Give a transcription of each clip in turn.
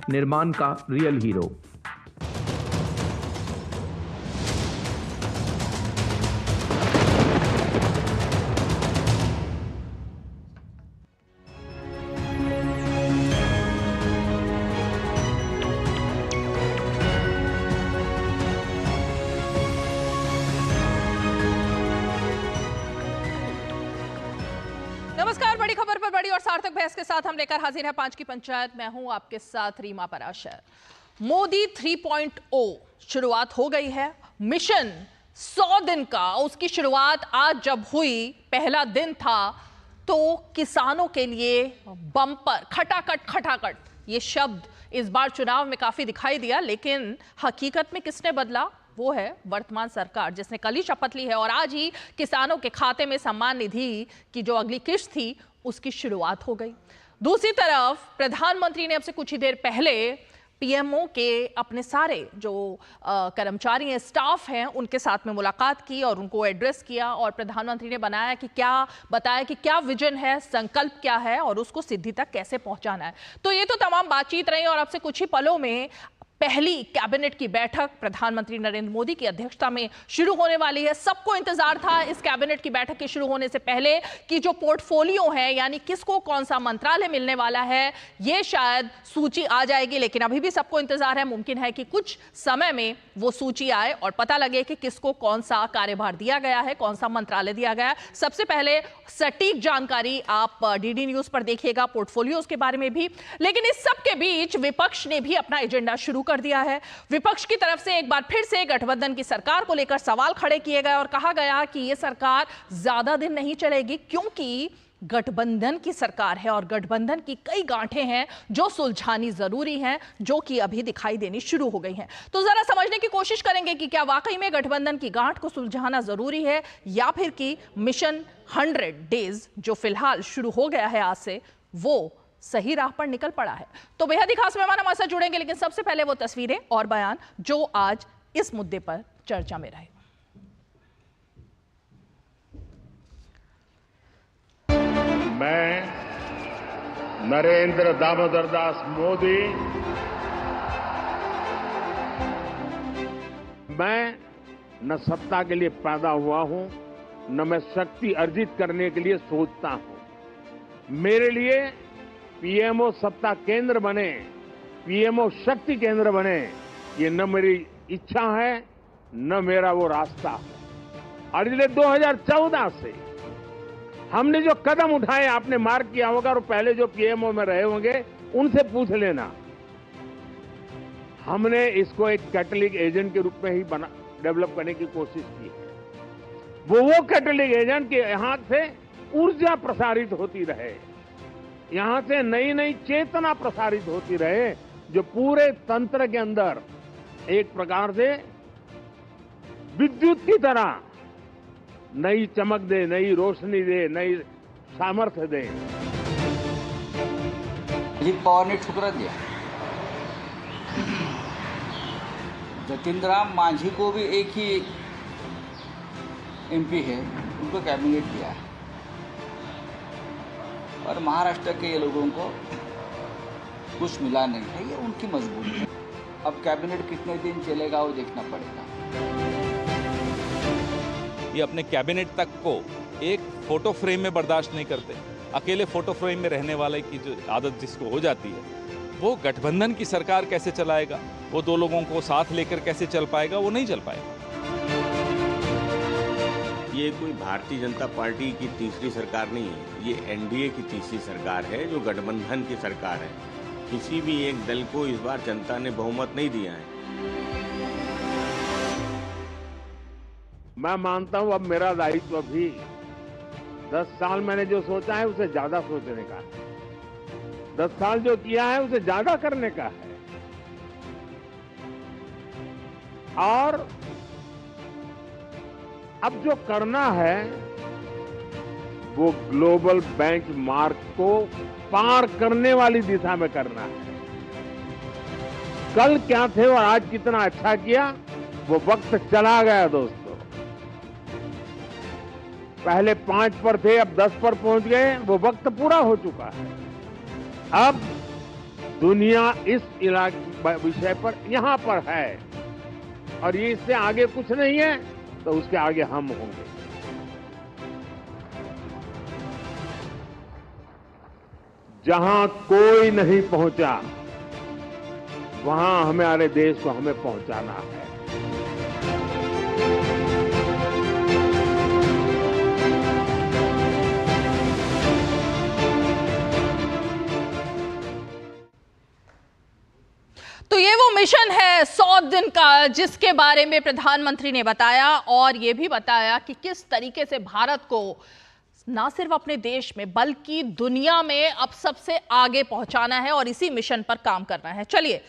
निर्माण का real hero. नमस्कार, बड़ी खबर पर बड़ी और सार्थक बहस के साथ हम लेकर हाजिर हैं 5 की पंचायत। मैं हूं आपके साथ रीमा पराशर। मोदी 3.0 शुरुआत हो गई है। मिशन 100 दिन का, उसकी शुरुआत आज जब हुई, पहला दिन था, तो किसानों के लिए बम्पर खटाखट खटाखट ये शब्द इस बार चुनाव में काफी दिखाई दिया। लेकिन हकीकत में किसने बदला? वो है वर्तमान सरकार, जिसने कल ही शपथ ली है और आज ही किसानों के खाते में सम्मान निधि की जो अगली किश्त थी उसकी शुरुआत हो गई। दूसरी तरफ प्रधानमंत्री ने अब से कुछ ही देर पहले पीएमओ के अपने सारे जो कर्मचारी हैं, स्टाफ हैं, उनके साथ में मुलाकात की और उनको एड्रेस किया और प्रधानमंत्री ने बताया कि क्या विजन है, संकल्प क्या है और उसको सिद्धि तक कैसे पहुंचाना है। तो ये तो तमाम बातचीत रही और अब से कुछ ही पलों में पहली कैबिनेट की बैठक प्रधानमंत्री नरेंद्र मोदी की अध्यक्षता में शुरू होने वाली है। सबको इंतजार था इस कैबिनेट की बैठक के शुरू होने से पहले कि जो पोर्टफोलियो है, यानी किसको कौन सा मंत्रालय मिलने वाला है, ये शायद सूची आ जाएगी। लेकिन अभी भी सबको इंतजार है, मुमकिन है कि कुछ समय में वो सूची आए और पता लगे कि किसको कौन सा कार्यभार दिया गया है, कौन सा मंत्रालय दिया गया है। सबसे पहले सटीक जानकारी आप डीडी न्यूज पर देखिएगा, पोर्टफोलियोज के बारे में भी। लेकिन इस सब के बीच विपक्ष ने भी अपना एजेंडा शुरू कर दिया है। विपक्ष की तरफ से एक बार फिर से गठबंधन की सरकार को लेकर सवाल खड़े किए गए और कहा गया कि यह सरकार ज्यादा दिन नहीं चलेगी, क्योंकि गठबंधन की सरकार है और गठबंधन की कई गांठें हैं जो सुलझानी जरूरी हैं, जो कि अभी दिखाई देनी शुरू हो गई हैं। तो जरा समझने की कोशिश करेंगे कि क्या वाकई में गठबंधन की गांठ को सुलझाना जरूरी है या फिर कि मिशन 100 डेज जो फिलहाल शुरू हो गया है आज से, वो सही राह पर निकल पड़ा है। तो बेहद ही खास मेहमान हमारे साथ जुड़ेंगे, लेकिन सबसे पहले वो तस्वीरें और बयान जो आज इस मुद्दे पर चर्चा में रहे। मैं नरेंद्र दामोदर दास मोदी, मैं न सत्ता के लिए पैदा हुआ हूं, न मैं शक्ति अर्जित करने के लिए सोचता हूं। मेरे लिए पीएमओ सत्ता केंद्र बने, पीएमओ शक्ति केंद्र बने, ये न मेरी इच्छा है न मेरा वो रास्ता है। और इसलिए 2014 से हमने जो कदम उठाए, आपने मार्क किया होगा और पहले जो पीएमओ में रहे होंगे उनसे पूछ लेना, हमने इसको एक कैटलिक एजेंट के रूप में ही डेवलप करने की कोशिश की है। वो कैटलिक एजेंट के यहां से ऊर्जा प्रसारित होती रहे, यहां से नई नई चेतना प्रसारित होती रहे, जो पूरे तंत्र के अंदर एक प्रकार से विद्युत की तरह नई चमक दे, नई रोशनी दे, नई सामर्थ्य दे। अजित पवार ने ठुकरा दिया। जतींद्र राम मांझी को भी एक ही एमपी है, उनको कैबिनेट दिया है और महाराष्ट्र के ये लोगों को कुछ मिला नहीं है, ये उनकी मजबूरी है। अब कैबिनेट कितने दिन चलेगा वो देखना पड़ेगा। ये अपने कैबिनेट तक को एक फोटो फ्रेम में बर्दाश्त नहीं करते। अकेले फोटो फ्रेम में रहने वाले की जो आदत जिसको हो जाती है, वो गठबंधन की सरकार कैसे चलाएगा, वो दो लोगों को साथ लेकर कैसे चल पाएगा, वो नहीं चल पाएगा। ये कोई भारतीय जनता पार्टी की तीसरी सरकार नहीं है, ये एनडीए की तीसरी सरकार है, जो गठबंधन की सरकार है। किसी भी एक दल को इस बार जनता ने बहुमत नहीं दिया है। मैं मानता हूं अब मेरा दायित्व भी 10 साल मैंने जो सोचा है उसे ज्यादा सोचने का है, 10 साल जो किया है उसे ज्यादा करने का है। और अब जो करना है वो ग्लोबल बेंचमार्क को पार करने वाली दिशा में करना है। कल क्या थे और आज कितना अच्छा किया, वो वक्त चला गया दोस्तों। पहले 5 पर थे, अब 10 पर पहुंच गए, वो वक्त पूरा हो चुका है। अब दुनिया इस विषय पर यहां पर है और ये इससे आगे कुछ नहीं है, तो उसके आगे हम होंगे। जहां कोई नहीं पहुंचा, वहां हमारे देश को हमें पहुंचाना है। तो ये वो मिशन है 100 दिन का, जिसके बारे में प्रधानमंत्री ने बताया और ये भी बताया कि किस तरीके से भारत को ना सिर्फ अपने देश में बल्कि दुनिया में अब सबसे आगे पहुंचाना है और इसी मिशन पर काम करना है। चलिए,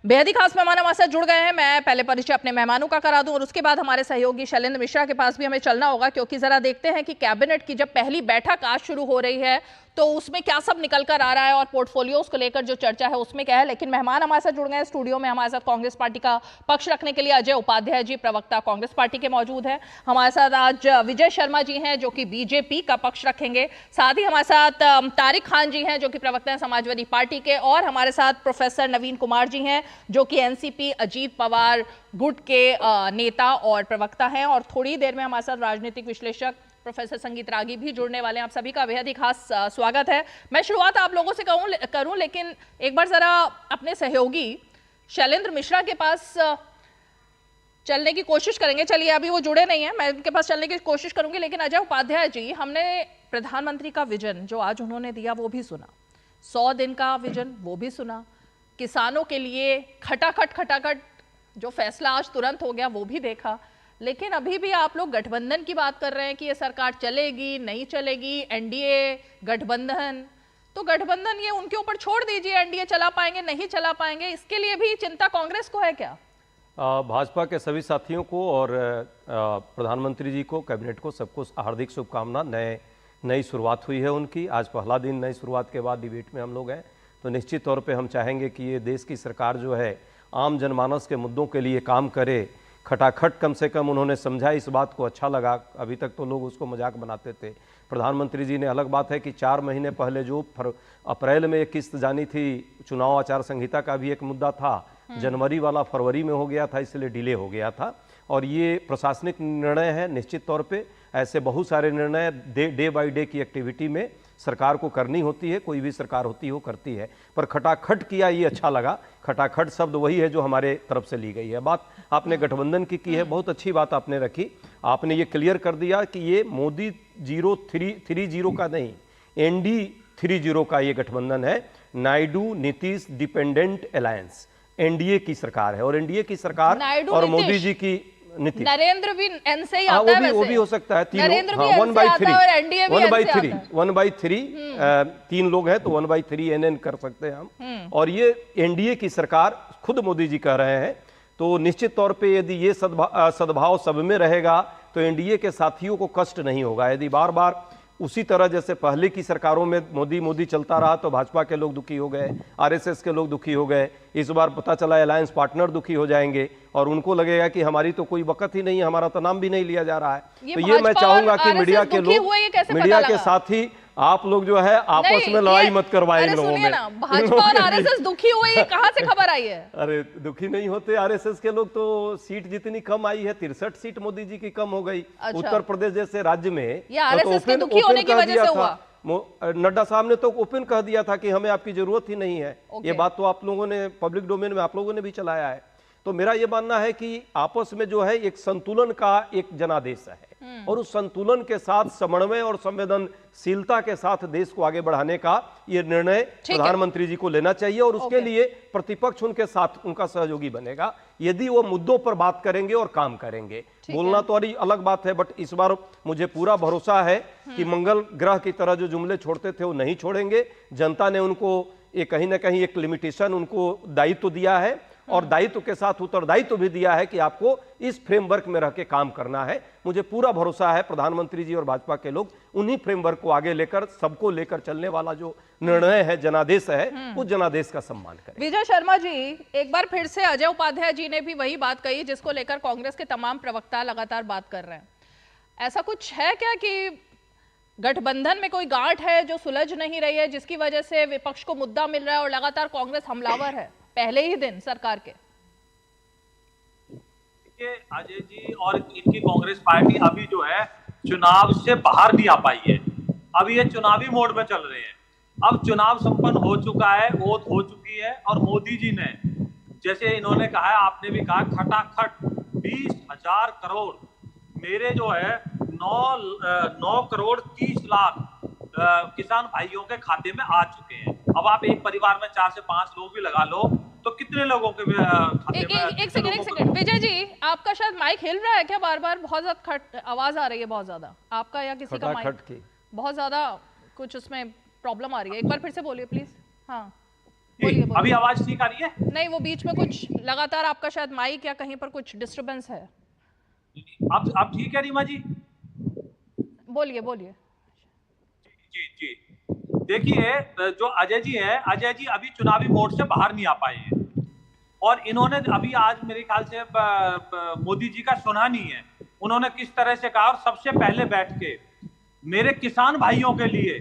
बेहद ही खास मेहमान हमारे साथ जुड़ गए हैं। मैं पहले परिचय अपने मेहमानों का करा दूं और उसके बाद हमारे सहयोगी शैलेंद्र मिश्रा के पास भी हमें चलना होगा, क्योंकि जरा देखते हैं कि कैबिनेट की जब पहली बैठक आज शुरू हो रही है तो उसमें क्या सब निकल कर आ रहा है और पोर्टफोलियोज को लेकर जो चर्चा है उसमें क्या है। लेकिन मेहमान हमारे साथ जुड़ गए हैं स्टूडियो में। हमारे साथ कांग्रेस पार्टी का पक्ष रखने के लिए अजय उपाध्याय जी, प्रवक्ता कांग्रेस पार्टी के मौजूद हैं। हमारे साथ आज विजय शर्मा जी हैं जो कि बीजेपी का पक्ष रखेंगे। साथ ही हमारे साथ तारिक खान जी हैं जो कि प्रवक्ता हैं समाजवादी पार्टी के, और हमारे साथ प्रोफेसर नवीन कुमार जी हैं जो कि एनसीपी अजीत पवार गुट के नेता और प्रवक्ता हैं। और थोड़ी देर में हमारे साथ राजनीतिक विश्लेषक प्रोफेसर संगीत रागी भी जुड़ने वाले हैं। आप सभी का बेहद ही खास स्वागत है। मैं शुरुआत आप लोगों से करूं, लेकिन एक बार जरा अपने सहयोगी शैलेंद्र मिश्रा के पास चलने की कोशिश करेंगे। चलिए, अभी वो जुड़े नहीं हैं, मैं उनके पास चलने की कोशिश करूंगी। लेकिन अजय उपाध्याय जी, हमने प्रधानमंत्री का विजन जो आज उन्होंने दिया वो भी सुना, 100 दिन का विजन वो भी सुना, किसानों के लिए खटाखट जो फैसला आज तुरंत हो गया वो भी देखा। लेकिन अभी भी आप लोग गठबंधन की बात कर रहे हैं कि ये सरकार चलेगी नहीं चलेगी, एनडीए गठबंधन, तो गठबंधन ये उनके ऊपर छोड़ दीजिए, एनडीए चला पाएंगे नहीं चला पाएंगे, इसके लिए भी चिंता कांग्रेस को है क्या? भाजपा के सभी साथियों को और प्रधानमंत्री जी को, कैबिनेट को, सबको हार्दिक शुभकामना। नई शुरुआत हुई है उनकी, आज पहला दिन नई शुरुआत के बाद डिबेट में हम लोग हैं, तो निश्चित तौर पे हम चाहेंगे कि ये देश की सरकार जो है आम जनमानस के मुद्दों के लिए काम करे। खटाखट कम से कम उन्होंने समझा, इस बात को अच्छा लगा। अभी तक तो लोग उसको मजाक बनाते थे। प्रधानमंत्री जी ने, अलग बात है कि 4 महीने पहले जो अप्रैल में एक किस्त जानी थी, चुनाव आचार संहिता का भी एक मुद्दा था, जनवरी वाला फरवरी में हो गया था, इसलिए डिले हो गया था। और ये प्रशासनिक निर्णय है। निश्चित तौर पे ऐसे बहुत सारे निर्णय डे बाय डे की एक्टिविटी में सरकार को करनी होती है, कोई भी सरकार होती हो करती है, पर खटाखट किया ये अच्छा लगा। खटाखट शब्द वही है जो हमारे तरफ से ली गई है। बात आपने गठबंधन की है, बहुत अच्छी बात आपने रखी। आपने ये क्लियर कर दिया कि ये मोदी 030 का नहीं, एनडी 30 का ये गठबंधन है। Naidu Nitish dependent alliance NDA की सरकार है, और एनडीए की सरकार और मोदी जी की नीतीश, नरेंद्र भी एन से ही आता है, वो भी हो सकता है। नरेंद्र भी 1/3 3 लोग हैं तो 1/3 एनएन कर सकते हैं हम। और ये एनडीए की सरकार खुद मोदी जी कह रहे हैं, तो निश्चित तौर पे यदि ये सद्भाव सब में रहेगा तो एनडीए के साथियों को कष्ट नहीं होगा। यदि बार बार उसी तरह जैसे पहले की सरकारों में मोदी चलता रहा तो भाजपा के लोग दुखी हो गए, आरएसएस के लोग दुखी हो गए। इस बार पता चला अलायंस पार्टनर दुखी हो जाएंगे और उनको लगेगा कि हमारी तो कोई वक्त ही नहीं है, हमारा तो नाम भी नहीं लिया जा रहा है। तो ये मैं चाहूंगा कि मीडिया के लोग, मीडिया के साथी, आप लोग जो है आपस में लड़ाई मत करवाएं इन लोगों में। भाजपा और आरएसएस दुखी हुए, ये कहां से खबर आई है? अरे दुखी नहीं होते आरएसएस के लोग, तो सीट जितनी कम आई है, 63 सीट मोदी जी की कम हो गई। अच्छा। उत्तर प्रदेश जैसे राज्य में आरएसएस के दुखी होने की वजह से हुआ। नड्डा साहब ने तो ओपन कह दिया था कि हमें आपकी जरूरत ही नहीं है। ये बात तो आप लोगों ने पब्लिक डोमेन में आप लोगों ने भी चलाया है। तो मेरा ये मानना है कि आपस में जो है एक संतुलन का एक जनादेश है, और उस संतुलन के साथ समन्वय और संवेदनशीलता के साथ देश को आगे बढ़ाने का ये निर्णय प्रधानमंत्री जी को लेना चाहिए, और उसके लिए प्रतिपक्ष उनके साथ उनका सहयोगी बनेगा यदि वो मुद्दों पर बात करेंगे और काम करेंगे। बोलना तो अलग बात है, बट इस बार मुझे पूरा भरोसा है कि मंगल ग्रह की तरह जो जुमले छोड़ते थे वो नहीं छोड़ेंगे। जनता ने उनको ये कहीं ना कहीं एक लिमिटेशन, उनको दायित्व दिया है, और दायित्व के साथ उत्तरदायित्व भी दिया है कि आपको इस फ्रेमवर्क में रह के काम करना है। मुझे पूरा भरोसा है प्रधानमंत्री जी और भाजपा के लोग उन्हीं फ्रेमवर्क को आगे लेकर, सबको लेकर चलने वाला जो निर्णय है, जनादेश है, उस जनादेश का सम्मान करें। विजय शर्मा जी, एक बार फिर से अजय उपाध्याय जी ने भी वही बात कही जिसको लेकर कांग्रेस के तमाम प्रवक्ता लगातार बात कर रहे हैं। ऐसा कुछ है क्या कि गठबंधन में कोई गांठ है जो सुलझ नहीं रही है, जिसकी वजह से विपक्ष को मुद्दा मिल रहा है और लगातार कांग्रेस हमलावर है पहले ही दिन सरकार के? अजय जी और इनकी कांग्रेस पार्टी अभी जो है चुनाव से बाहर नहीं आ पाई है। अभी ये चुनावी मोड में चल रहे हैं। अब चुनाव संपन्न हो चुका है, ओथ हो चुकी है, और मोदी जी ने, जैसे इन्होंने कहा है, आपने भी कहा, खटाखट 20,000 करोड़ मेरे जो है 9 करोड़ 30 लाख किसान भाइयों के खाते में आ चुके हैं। अब आप एक परिवार में 4 से 5 लोग भी लगा लो तो कितने लोगों के खाते में? एक सेकंड विजय जी, आपका शायद माइक हिल रहा है क्या? बार बार बहुत ज्यादा आवाज आ रही है, बहुत ज्यादा आपका या किसी का माइक बहुत ज्यादा कुछ उसमें प्रॉब्लम आ रही है। एक बार फिर से बोलिए प्लीज। हाँ बोलिए। अभी आवाज ठीक आ रही है? नहीं, वो बीच में कुछ लगातार आपका शायद माइक या कहीं पर कुछ डिस्टरबेंस है। अब ठीक है रीमा जी? बोलिए बोलिए। जी देखिए, जो अजय जी हैं, अजय जी अभी चुनावी मोड से बाहर नहीं आ पाए हैं, और इन्होंने अभी आज मेरे ख्याल से मोदी जी का सुना नहीं है। उन्होंने किस तरह से कहा, और सबसे पहले बैठ के मेरे किसान भाइयों के लिए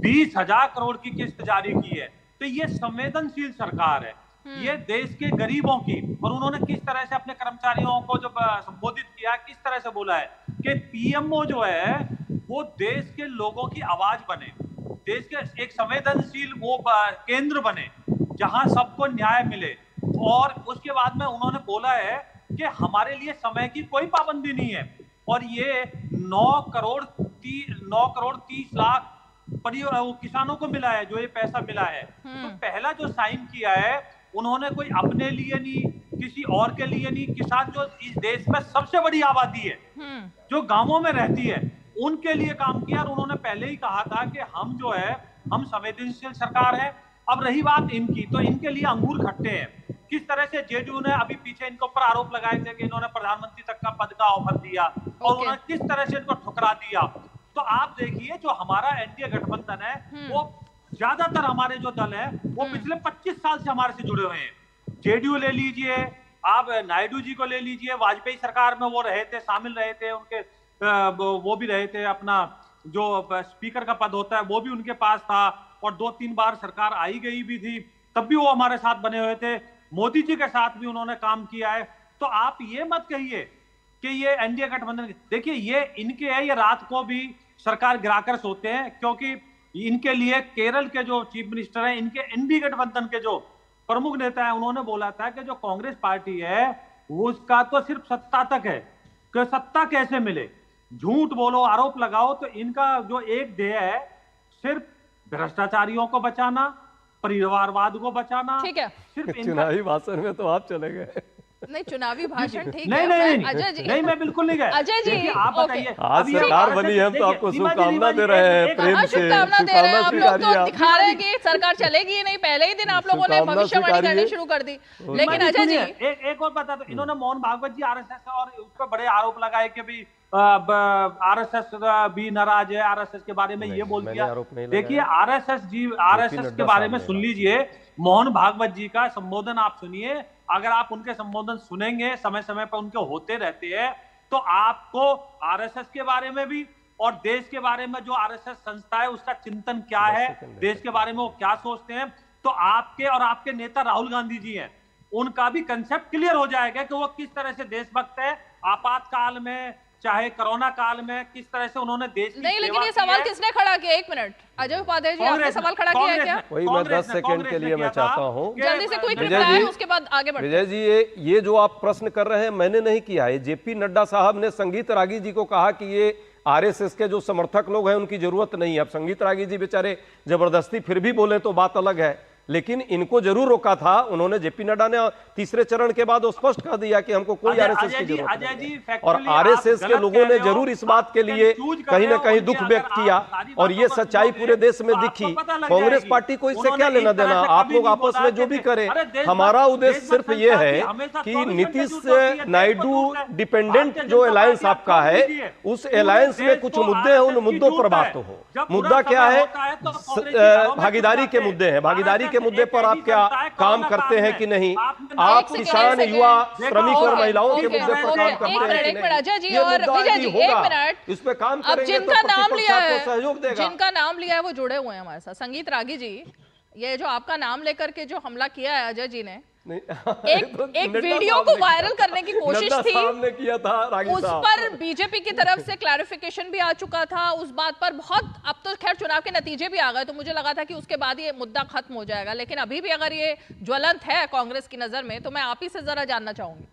20,000 करोड़ की किस्त जारी की है। तो ये संवेदनशील सरकार है, ये देश के गरीबों की। और उन्होंने किस तरह से अपने कर्मचारियों को जब संबोधित किया, किस तरह से बोला है कि पीएमओ जो है वो देश के लोगों की आवाज बने, देश के एक संवेदनशील वो केंद्र बने जहां सबको न्याय मिले। और उसके बाद में उन्होंने बोला है कि हमारे लिए समय की कोई पाबंदी नहीं है। और ये 9 करोड़ 30 लाख किसानों को मिला है, जो ये पैसा मिला है। तो पहला जो साइन किया है उन्होंने कोई अपने लिए नहीं, किसी और के लिए नहीं, किसान जो इस देश में सबसे बड़ी आबादी है, जो गांवों में रहती है, उनके लिए काम किया। और उन्होंने पहले ही कहा था कि हम जो है, हम संवेदनशील सरकार है। अब रही बात इनकी, तो इनके लिए अंगूर खट्टे हैं। किस तरह से जेडीयू ने अभी पीछे इनके ऊपर आरोप लगाए थे कि इन्होंने प्रधानमंत्री तक का पद का ऑफर दिया, और उन्होंने किस तरह से इनको ठुकरा दिया। तो आप देखिए, जो हमारा एनडीए गठबंधन है, वो ज्यादातर हमारे जो दल है वो पिछले 25 साल से हमारे से जुड़े हुए हैं। जेडीयू ले लीजिए, आप नायडू जी को ले लीजिए, वाजपेयी सरकार में वो रहे थे, शामिल रहे थे, उनके वो भी रहे थे, अपना जो स्पीकर का पद होता है वो भी उनके पास था, और 2-3 बार सरकार आई गई भी थी, तब भी वो हमारे साथ बने हुए थे। मोदी जी के साथ भी उन्होंने काम किया है। तो आप ये मत कहिए कि ये एनडीए गठबंधन, देखिए ये इनके है, ये रात को भी सरकार गिराकर सोते हैं, क्योंकि इनके लिए केरल के जो चीफ मिनिस्टर हैं, इनके एनडीए गठबंधन के जो प्रमुख नेता हैं, उन्होंने बोला था कि जो कांग्रेस पार्टी है वो उसका तो सिर्फ सत्ता तक है, कि सत्ता कैसे मिले, झूठ बोलो, आरोप लगाओ। तो इनका जो एक ध्येय है, सिर्फ भ्रष्टाचारियों को बचाना, परिवारवाद को बचाना। ठीक है, सिर्फ चुनावी भाषण में तो आप चले गए। नहीं, चुनावी भाषण ठीक है। नहीं अजय जी, नहीं, मैं बिल्कुल नहीं गया। अजय जी आप बताइए, आज सरकार बनी है, हम तो आपको शुभकामना दे रहे हैं, प्रेम से शुभकामना दे रहे हैं। आप लोग तो दिखा रहे हैं कि सरकार चलेगी नहीं, पहले ही दिन आप लोगों ने भविष्यवाणी करनी शुरू कर दी। लेकिन अजय जी, एक और बता दो, इन्होंने मोहन भागवत जी आरएसएस और उस पर बड़े आरोप लगाए कि भी आरएसएस भी नाराज है, आरएसएस के बारे में ये बोल दिया। देखिए, आरएसएस के बारे में सुन लीजिए, मोहन भागवत जी का संबोधन आप सुनिए। अगर आप उनके संबोधन सुनेंगे, समय समय पर उनके होते रहते हैं, तो आपको आरएसएस के बारे में भी और देश के बारे में, जो आरएसएस संस्था है उसका चिंतन क्या है, देश के बारे में वो क्या सोचते हैं, तो आपके और आपके नेता राहुल गांधी जी हैं, उनका भी कंसेप्ट क्लियर हो जाएगा कि वो किस तरह से देशभक्त है। आपातकाल में, चाहे कोरोना काल में, किस तरह से उन्होंने देश की नहीं, लेकिन ये सवाल किसने खड़ा किया? 1 मिनट, अजय उपाध्याय जी, आपने सवाल खड़ा किया है क्या? वही मैं 10 सेकंड के लिए मैं चाहता हूँ, जल्दी से क्विक रिप्लाई, उसके बाद आगे बढ़ते हैं। विजय जी, ये जो आप प्रश्न कर रहे हैं, मैंने नहीं किया है। जेपी नड्डा साहब ने संगीत रागी जी को कहा कि ये आरएसएस के जो समर्थक लोग हैं उनकी जरूरत नहीं है। अब संगीत रागी जी बेचारे जबरदस्ती फिर भी बोले तो बात अलग है, लेकिन इनको जरूर रोका था उन्होंने। जेपी नड्डा ने तीसरे चरण के बाद स्पष्ट कर दिया कि हमको कोई आरएसएस की जरूरत नहीं है। और आरएसएस के लोगों ने जरूर इस बात के लिए कहीं ना कहीं दुख व्यक्त किया, और ये सच्चाई पूरे देश में दिखी। कांग्रेस पार्टी को इससे क्या लेना देना? आप लोग आपस में जो भी करें, हमारा उद्देश्य सिर्फ ये है कि नीतीश नायडू डिपेंडेंट जो अलायंस आपका है, उस अलायंस में कुछ मुद्दे हैं, उन मुद्दों पर बात हो। मुद्दा क्या है? भागीदारी के मुद्दे हैं। भागीदारी के मुद्दे पर आप क्या काम करते हैं कि नहीं? आप किसान, युवा, श्रमिक और महिलाओं के मुद्दे पर काम करते हैं कि नहीं? अजय जी ये और मुद्दा विजय यदि जी, होगा, एक मिनट, इस पे काम अब करेंगे तो जिनका नाम प्रतिपक्ष लिया आपको है, सहयोग देगा। जिनका नाम लिया है वो जुड़े हुए हैं हमारे साथ। संगीत रागी जी, ये जो आपका नाम लेकर के जो हमला किया है अजय जी ने, एक वीडियो को वायरल करने की कोशिश थी, सामने किया था रागी उस साहब। पर बीजेपी की तरफ से क्लैरिफिकेशन भी आ चुका था उस बात पर बहुत। अब तो खैर चुनाव के नतीजे भी आ गए, तो मुझे लगा था कि उसके बाद ये मुद्दा खत्म हो जाएगा, लेकिन अभी भी अगर ये ज्वलंत है कांग्रेस की नजर में, तो मैं आप ही से जरा जानना चाहूंगी।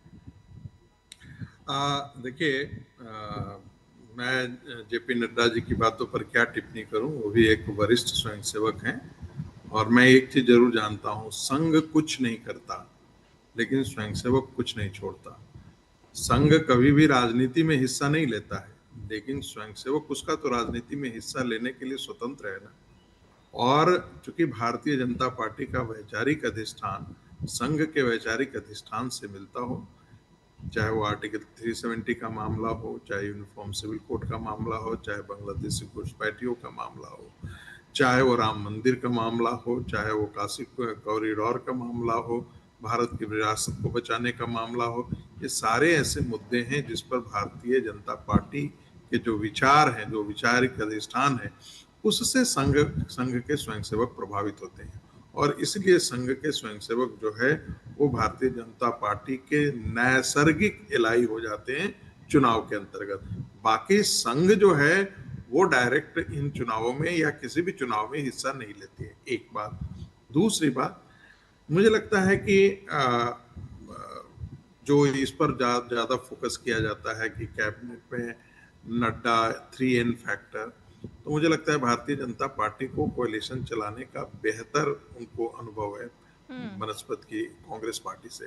देखिए, मैं जेपी नड्डा जी की बातों पर क्या टिप्पणी करूं, वो भी एक वरिष्ठ स्वयंसेवक हैं, और मैं एक चीज जरूर जानता हूं, संघ कुछ नहीं करता लेकिन स्वयंसेवक कुछ नहीं छोड़ता। संघ कभी भी राजनीति में हिस्सा नहीं लेता है, लेकिन स्वयंसेवक उसका तो राजनीति में हिस्सा लेने के लिए स्वतंत्र है ना। और चूंकि भारतीय जनता पार्टी का वैचारिक अधिष्ठान संघ के वैचारिक अधिष्ठान से मिलता हो, चाहे वो आर्टिकल 370 का मामला हो, चाहे यूनिफॉर्म सिविल कोड का मामला हो, चाहे बांग्लादेशी घुसपैठियों का मामला हो, चाहे वो राम मंदिर का मामला हो, चाहे वो काशी कॉरिडोर का मामला हो, भारत की विरासत को बचाने का मामला हो, ये सारे ऐसे मुद्दे हैं जिस पर भारतीय जनता पार्टी के जो विचार हैं, जो वैचारिक अधिष्ठान है, उससे संघ के स्वयंसेवक प्रभावित होते हैं। और इसलिए संघ के स्वयंसेवक जो है वो भारतीय जनता पार्टी के नैसर्गिक एलाई हो जाते हैं चुनाव के अंतर्गत। बाकी संघ जो है वो डायरेक्ट इन चुनावों में या किसी भी चुनाव में हिस्सा नहीं लेती है, एक बात। दूसरी बात, मुझे लगता है कि जो इस पर ज्यादा फोकस किया जाता है कि कैबिनेट में नड्डा 3N फैक्टर, तो मुझे लगता है भारतीय जनता पार्टी को कोalition चलाने का बेहतर उनको अनुभव है बनस्पत की कांग्रेस पार्टी से।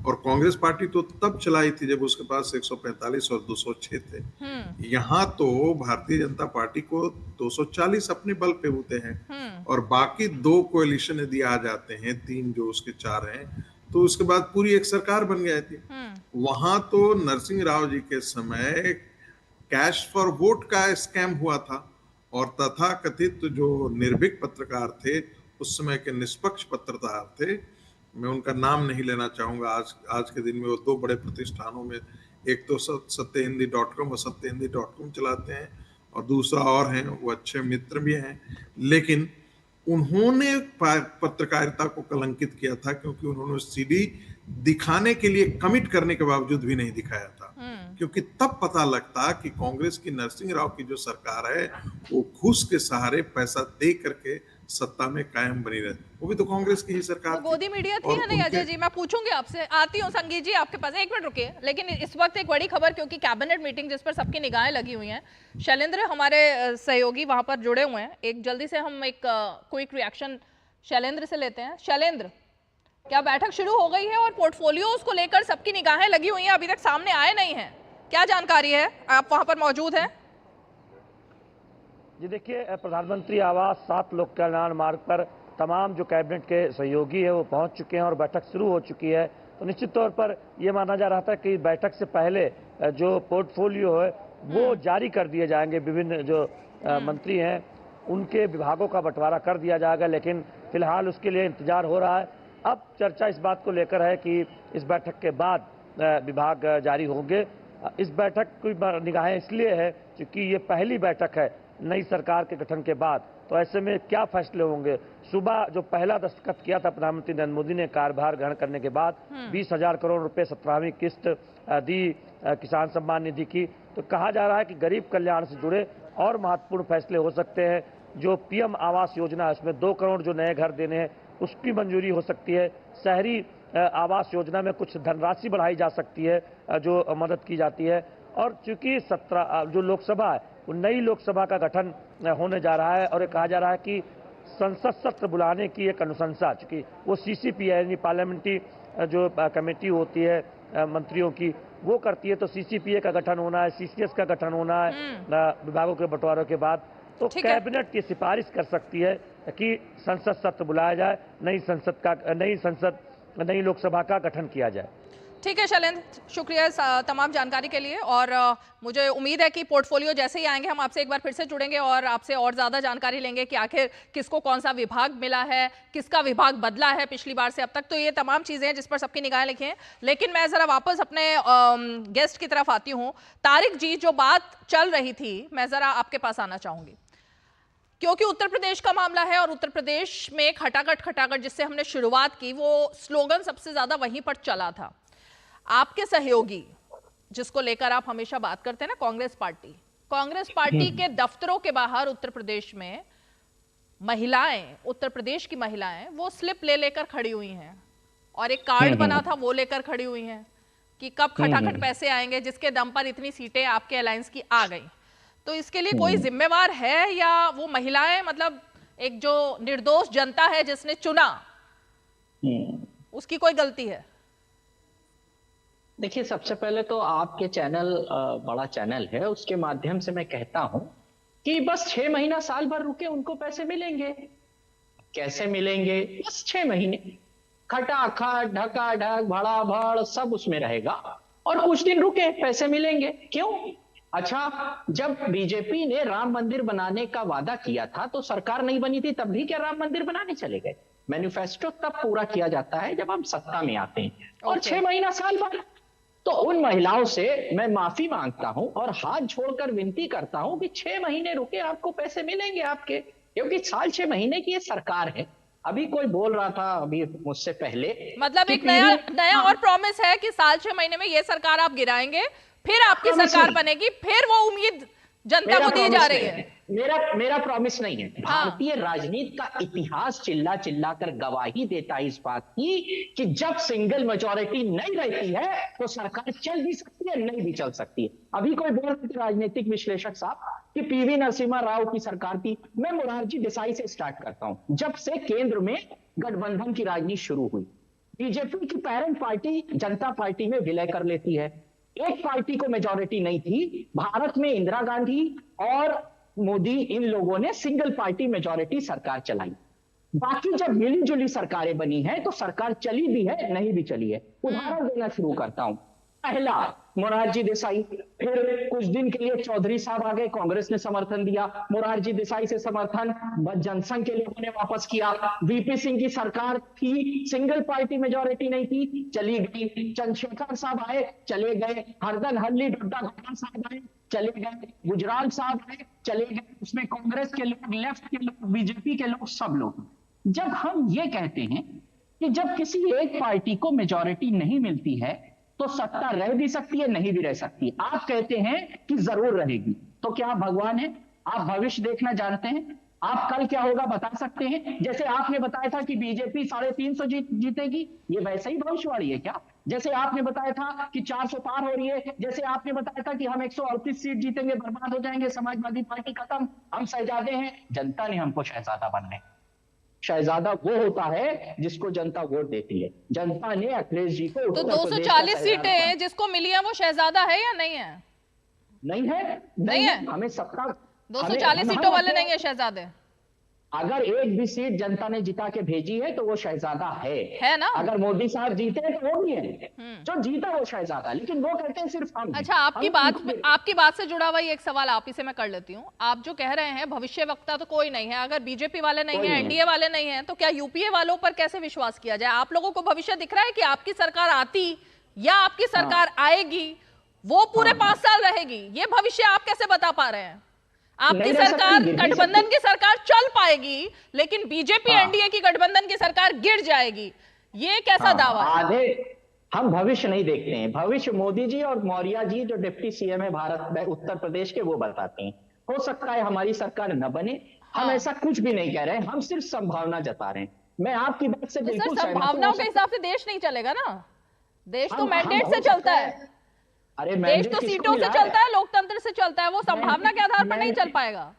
और कांग्रेस पार्टी तो तब चलाई थी जब उसके पास 145 और 206 थे। यहाँ तो भारतीय जनता पार्टी को 240 अपने बल पे होते हैं, और बाकी 2 कोalition यदि आ जाते हैं, 3 जो उसके 4 हैं, तो उसके बाद पूरी एक सरकार बन गई थी। वहां तो नरसिंह राव जी के समय कैश फॉर वोट का स्कैम हुआ था, और तथाकथित जो निर्भीक पत्रकार थे, उस समय के निष्पक्ष पत्रकार थे, मैं उनका नाम नहीं लेना चाहूंगा आज के दिन में, वो 2 बड़े प्रतिष्ठानों में, एक तो सत्यहिंदी.com और सत्यहिंदी.com चलाते हैं, और दूसरा और हैं, वो अच्छे मित्र भी हैं, लेकिन उन्होंने पत्रकारिता को कलंकित किया था क्योंकि उन्होंने सीडी दिखाने के लिए कमिट करने के बावजूद भी नहीं दिखाया था। क्योंकि तब पता लगता कि कांग्रेस की नरसिंह राव की जो सरकार है वो घूस के सहारे पैसा दे करके सत्ता में कायम बनी रहे, वो भी तो कांग्रेस की ही सरकार थी। गोदी मीडिया थी या नहीं अजय जी? मैं पूछूंगी आपसे, आती हूँ संगीत जी आपके पास, एक मिनट रुकिए। लेकिन इस वक्त एक बड़ी खबर, क्योंकि कैबिनेट मीटिंग जिस पर सबकी निगाहें लगी हुई हैं, शैलेंद्र हमारे सहयोगी वहां पर जुड़े हुए हैं, एक जल्दी से हम एक क्विक रिएक्शन शैलेंद्र से लेते हैं। शैलेंद्र, क्या बैठक शुरू हो गई है और पोर्टफोलियोज को लेकर सबकी निगाहें लगी हुई हैं, अभी तक सामने आए नहीं हैं, क्या जानकारी है? आप वहां पर मौजूद हैं? जी देखिए, प्रधानमंत्री आवास 7 लोक कल्याण मार्ग पर तमाम जो कैबिनेट के सहयोगी है वो पहुंच चुके हैं और बैठक शुरू हो चुकी है। तो निश्चित तौर पर यह माना जा रहा था कि बैठक से पहले जो पोर्टफोलियो है वो जारी कर दिए जाएंगे, विभिन्न जो मंत्री हैं उनके विभागों का बंटवारा कर दिया जाएगा, लेकिन फिलहाल उसके लिए इंतजार हो रहा है। अब चर्चा इस बात को लेकर है कि इस बैठक के बाद विभाग जारी होंगे। इस बैठक की निगाहें इसलिए है क्योंकि ये पहली बैठक है नई सरकार के गठन के बाद, तो ऐसे में क्या फैसले होंगे। सुबह जो पहला दस्तखत किया था प्रधानमंत्री नरेंद्र मोदी ने कार्यभार ग्रहण करने के बाद, 20,000 करोड़ रुपए 17वीं किस्त दी किसान सम्मान निधि की, तो कहा जा रहा है कि गरीब कल्याण से जुड़े और महत्वपूर्ण फैसले हो सकते हैं। जो पीएम आवास योजना है उसमें 2 करोड़ जो नए घर देने हैं उसकी मंजूरी हो सकती है। शहरी आवास योजना में कुछ धनराशि बढ़ाई जा सकती है जो मदद की जाती है। और चूंकि 17 जो लोकसभा है वो नई लोकसभा का गठन होने जा रहा है, और ये कहा जा रहा है कि संसद सत्र बुलाने की एक अनुशंसा, चूंकि वो सीसीपी है यानी पार्लियामेंट्री जो कमेटी होती है मंत्रियों की वो करती है, तो सीसीपीए का गठन होना है, सीसीएस का गठन होना है विभागों के बंटवारों के बाद, तो कैबिनेट की सिफारिश कर सकती है कि संसद सत्र बुलाया जाए, नई लोकसभा का गठन किया जाए। ठीक है शैलेंद्र, शुक्रिया तमाम जानकारी के लिए। और मुझे उम्मीद है कि पोर्टफोलियो जैसे ही आएंगे हम आपसे एक बार फिर से जुड़ेंगे और आपसे और ज़्यादा जानकारी लेंगे कि आखिर किसको कौन सा विभाग मिला है, किसका विभाग बदला है पिछली बार से अब तक। तो ये तमाम चीज़ें हैं जिस पर सबकी निगाहें लिखी हैं। लेकिन मैं ज़रा वापस अपने गेस्ट की तरफ आती हूँ। तारिक जी, जो बात चल रही थी मैं ज़रा आपके पास आना चाहूँगी, क्योंकि उत्तर प्रदेश का मामला है और उत्तर प्रदेश में खटाखट जिससे हमने शुरुआत की, वो स्लोगन सबसे ज़्यादा वहीं पर चला था। आपके सहयोगी जिसको लेकर आप हमेशा बात करते हैं ना, कांग्रेस पार्टी के दफ्तरों के बाहर उत्तर प्रदेश में महिलाएं, उत्तर प्रदेश की महिलाएं वो स्लिप ले लेकर खड़ी हुई हैं और एक कार्ड बना था वो लेकर खड़ी हुई हैं कि कब खटाखट पैसे आएंगे, जिसके दम पर इतनी सीटें आपके अलायंस की आ गई। तो इसके लिए कोई जिम्मेवार है या वो महिलाएं, मतलब एक जो निर्दोष जनता है जिसने चुना, उसकी कोई गलती है? देखिए, सबसे पहले तो आपके चैनल बड़ा चैनल है, उसके माध्यम से मैं कहता हूं कि बस 6 महीना साल भर रुके उनको पैसे मिलेंगे। कैसे मिलेंगे? बस 6 महीने खटाखट ढकाढक भड़ाभड़ सब उसमें रहेगा और कुछ दिन रुके पैसे मिलेंगे। क्यों? अच्छा, जब बीजेपी ने राम मंदिर बनाने का वादा किया था तो सरकार नहीं बनी थी, तब भी क्या राम मंदिर बनाने चले गए? मैनिफेस्टो तब पूरा किया जाता है जब हम सत्ता में आते हैं, और 6 महीना साल भर। तो उन महिलाओं से मैं माफी मांगता हूं और हाथ जोड़कर विनती करता हूं कि 6 महीने रुके, आपको पैसे मिलेंगे आपके, क्योंकि साल 6 महीने की ये सरकार है। अभी कोई बोल रहा था अभी मुझसे पहले, मतलब एक नया और प्रॉमिस है कि साल 6 महीने में ये सरकार आप गिराएंगे, फिर आपकी सरकार बनेगी, फिर वो उम्मीद जनता को दी जा रही है। मेरा प्रॉमिस नहीं है। भारतीय राजनीति का इतिहास चिल्ला चिल्ला कर गवाही देता है इस बात की कि जब सिंगल मेजॉरिटी नहीं रहती है तो सरकार चल भी सकती है, नहीं भी चल सकती है। अभी कोई बोल रहे थे राजनीतिक विश्लेषक साहब कि पीवी नरसिम्हा राव की सरकार थी। मैं मोरारजी देसाई से स्टार्ट करता हूं। जब से केंद्र में गठबंधन की राजनीति शुरू हुई, बीजेपी की पेरेंट पार्टी जनता पार्टी में विलय कर लेती है। एक पार्टी को मेजॉरिटी नहीं थी। भारत में इंदिरा गांधी और मोदी, इन लोगों ने सिंगल पार्टी मेजॉरिटी सरकार चलाई। बाकी जब मिली जुली सरकारें बनी हैं तो सरकार चली भी है, नहीं भी चली है। उदाहरण देना शुरू करता हूं। पहला मोरारजी देसाई, फिर कुछ दिन के लिए चौधरी साहब आ गए, कांग्रेस ने समर्थन दिया। मोरारजी देसाई से समर्थन जनसंघ के लोगों ने वापस किया। वीपी सिंह की सरकार थी, सिंगल पार्टी मेजॉरिटी नहीं थी, चली गई। चंद्रशेखर साहब आए, चले गए। हरदन हल्ली डोडा घोड़ा साहब आए, चले गए। गुजराल साहब आए, चले गए। उसमें कांग्रेस के लोग, लेफ्ट के लोग, बीजेपी के लोग, सब लोग। जब हम ये कहते हैं कि जब किसी एक पार्टी को मेजॉरिटी नहीं मिलती है तो सत्ता रह भी सकती है, नहीं भी रह सकती। आप कहते हैं कि जरूर रहेगी, तो क्या आप भगवान हैं? आप भविष्य देखना जानते हैं? आप कल क्या होगा बता सकते हैं? जैसे आपने बताया था कि बीजेपी 350 जीतेगी, ये वैसे ही भविष्यवाणी है क्या? जैसे आपने बताया था कि 400 पार हो रही है, जैसे आपने बताया था कि हम 138 सीट जीतेंगे, बर्बाद हो जाएंगे, समाजवादी पार्टी खत्म, हम शहजादे हैं। जनता ने हमको शहजादा बनने। शहजादा वो होता है जिसको जनता वोट देती है। जनता ने अखिलेश जी को तो 240 सीटें जिसको मिली है वो शहजादा है या नहीं है? नहीं है, नहीं है। हमें सत्ता 240 सीटों वाले नहीं है शहजादे। अगर एक भी सीट जनता ने जिता के भेजी है तो वो शहजादा है ना? अगर मोदी साहब जीते हैं तो वो भी है, जो जीता वो शहजादा। लेकिन वो कहते हैं सिर्फ हम। अच्छा, आपकी बात से जुड़ा हुआ एक सवाल आप ही से मैं कर लेती हूँ। आप जो कह रहे हैं भविष्यवक्ता तो कोई नहीं है, अगर बीजेपी वाले नहीं है, एनडीए वाले नहीं है, तो क्या यूपीए वालों पर कैसे विश्वास किया जाए? आप लोगों को भविष्य दिख रहा है कि आपकी सरकार आती या आपकी सरकार आएगी, वो पूरे 5 साल रहेगी? ये भविष्य आप कैसे बता पा रहे हैं? आपकी सरकार, गठबंधन की सरकार चल पाएगी, लेकिन बीजेपी एनडीए की गठबंधन की सरकार गिर जाएगी, ये कैसा दावा है? आधे हम भविष्य नहीं देखते हैं। भविष्य मोदी जी और मौर्य जी जो डिप्टी सीएम है भारत में उत्तर प्रदेश के, वो बताते हैं। हो सकता है हमारी सरकार न बने, हम ऐसा कुछ भी नहीं कह रहे हैं, हम सिर्फ संभावना जता रहे हैं। मैं आपकी बात से बिल्कुल संभावनाओं के हिसाब से देश नहीं चलेगा ना, देश तो मैंडेट से चलता है। अरे देश तो सीटों से चलता है, लोकतंत्र से चलता है, वो संभावना के आधार पर नहीं चल पाएगा।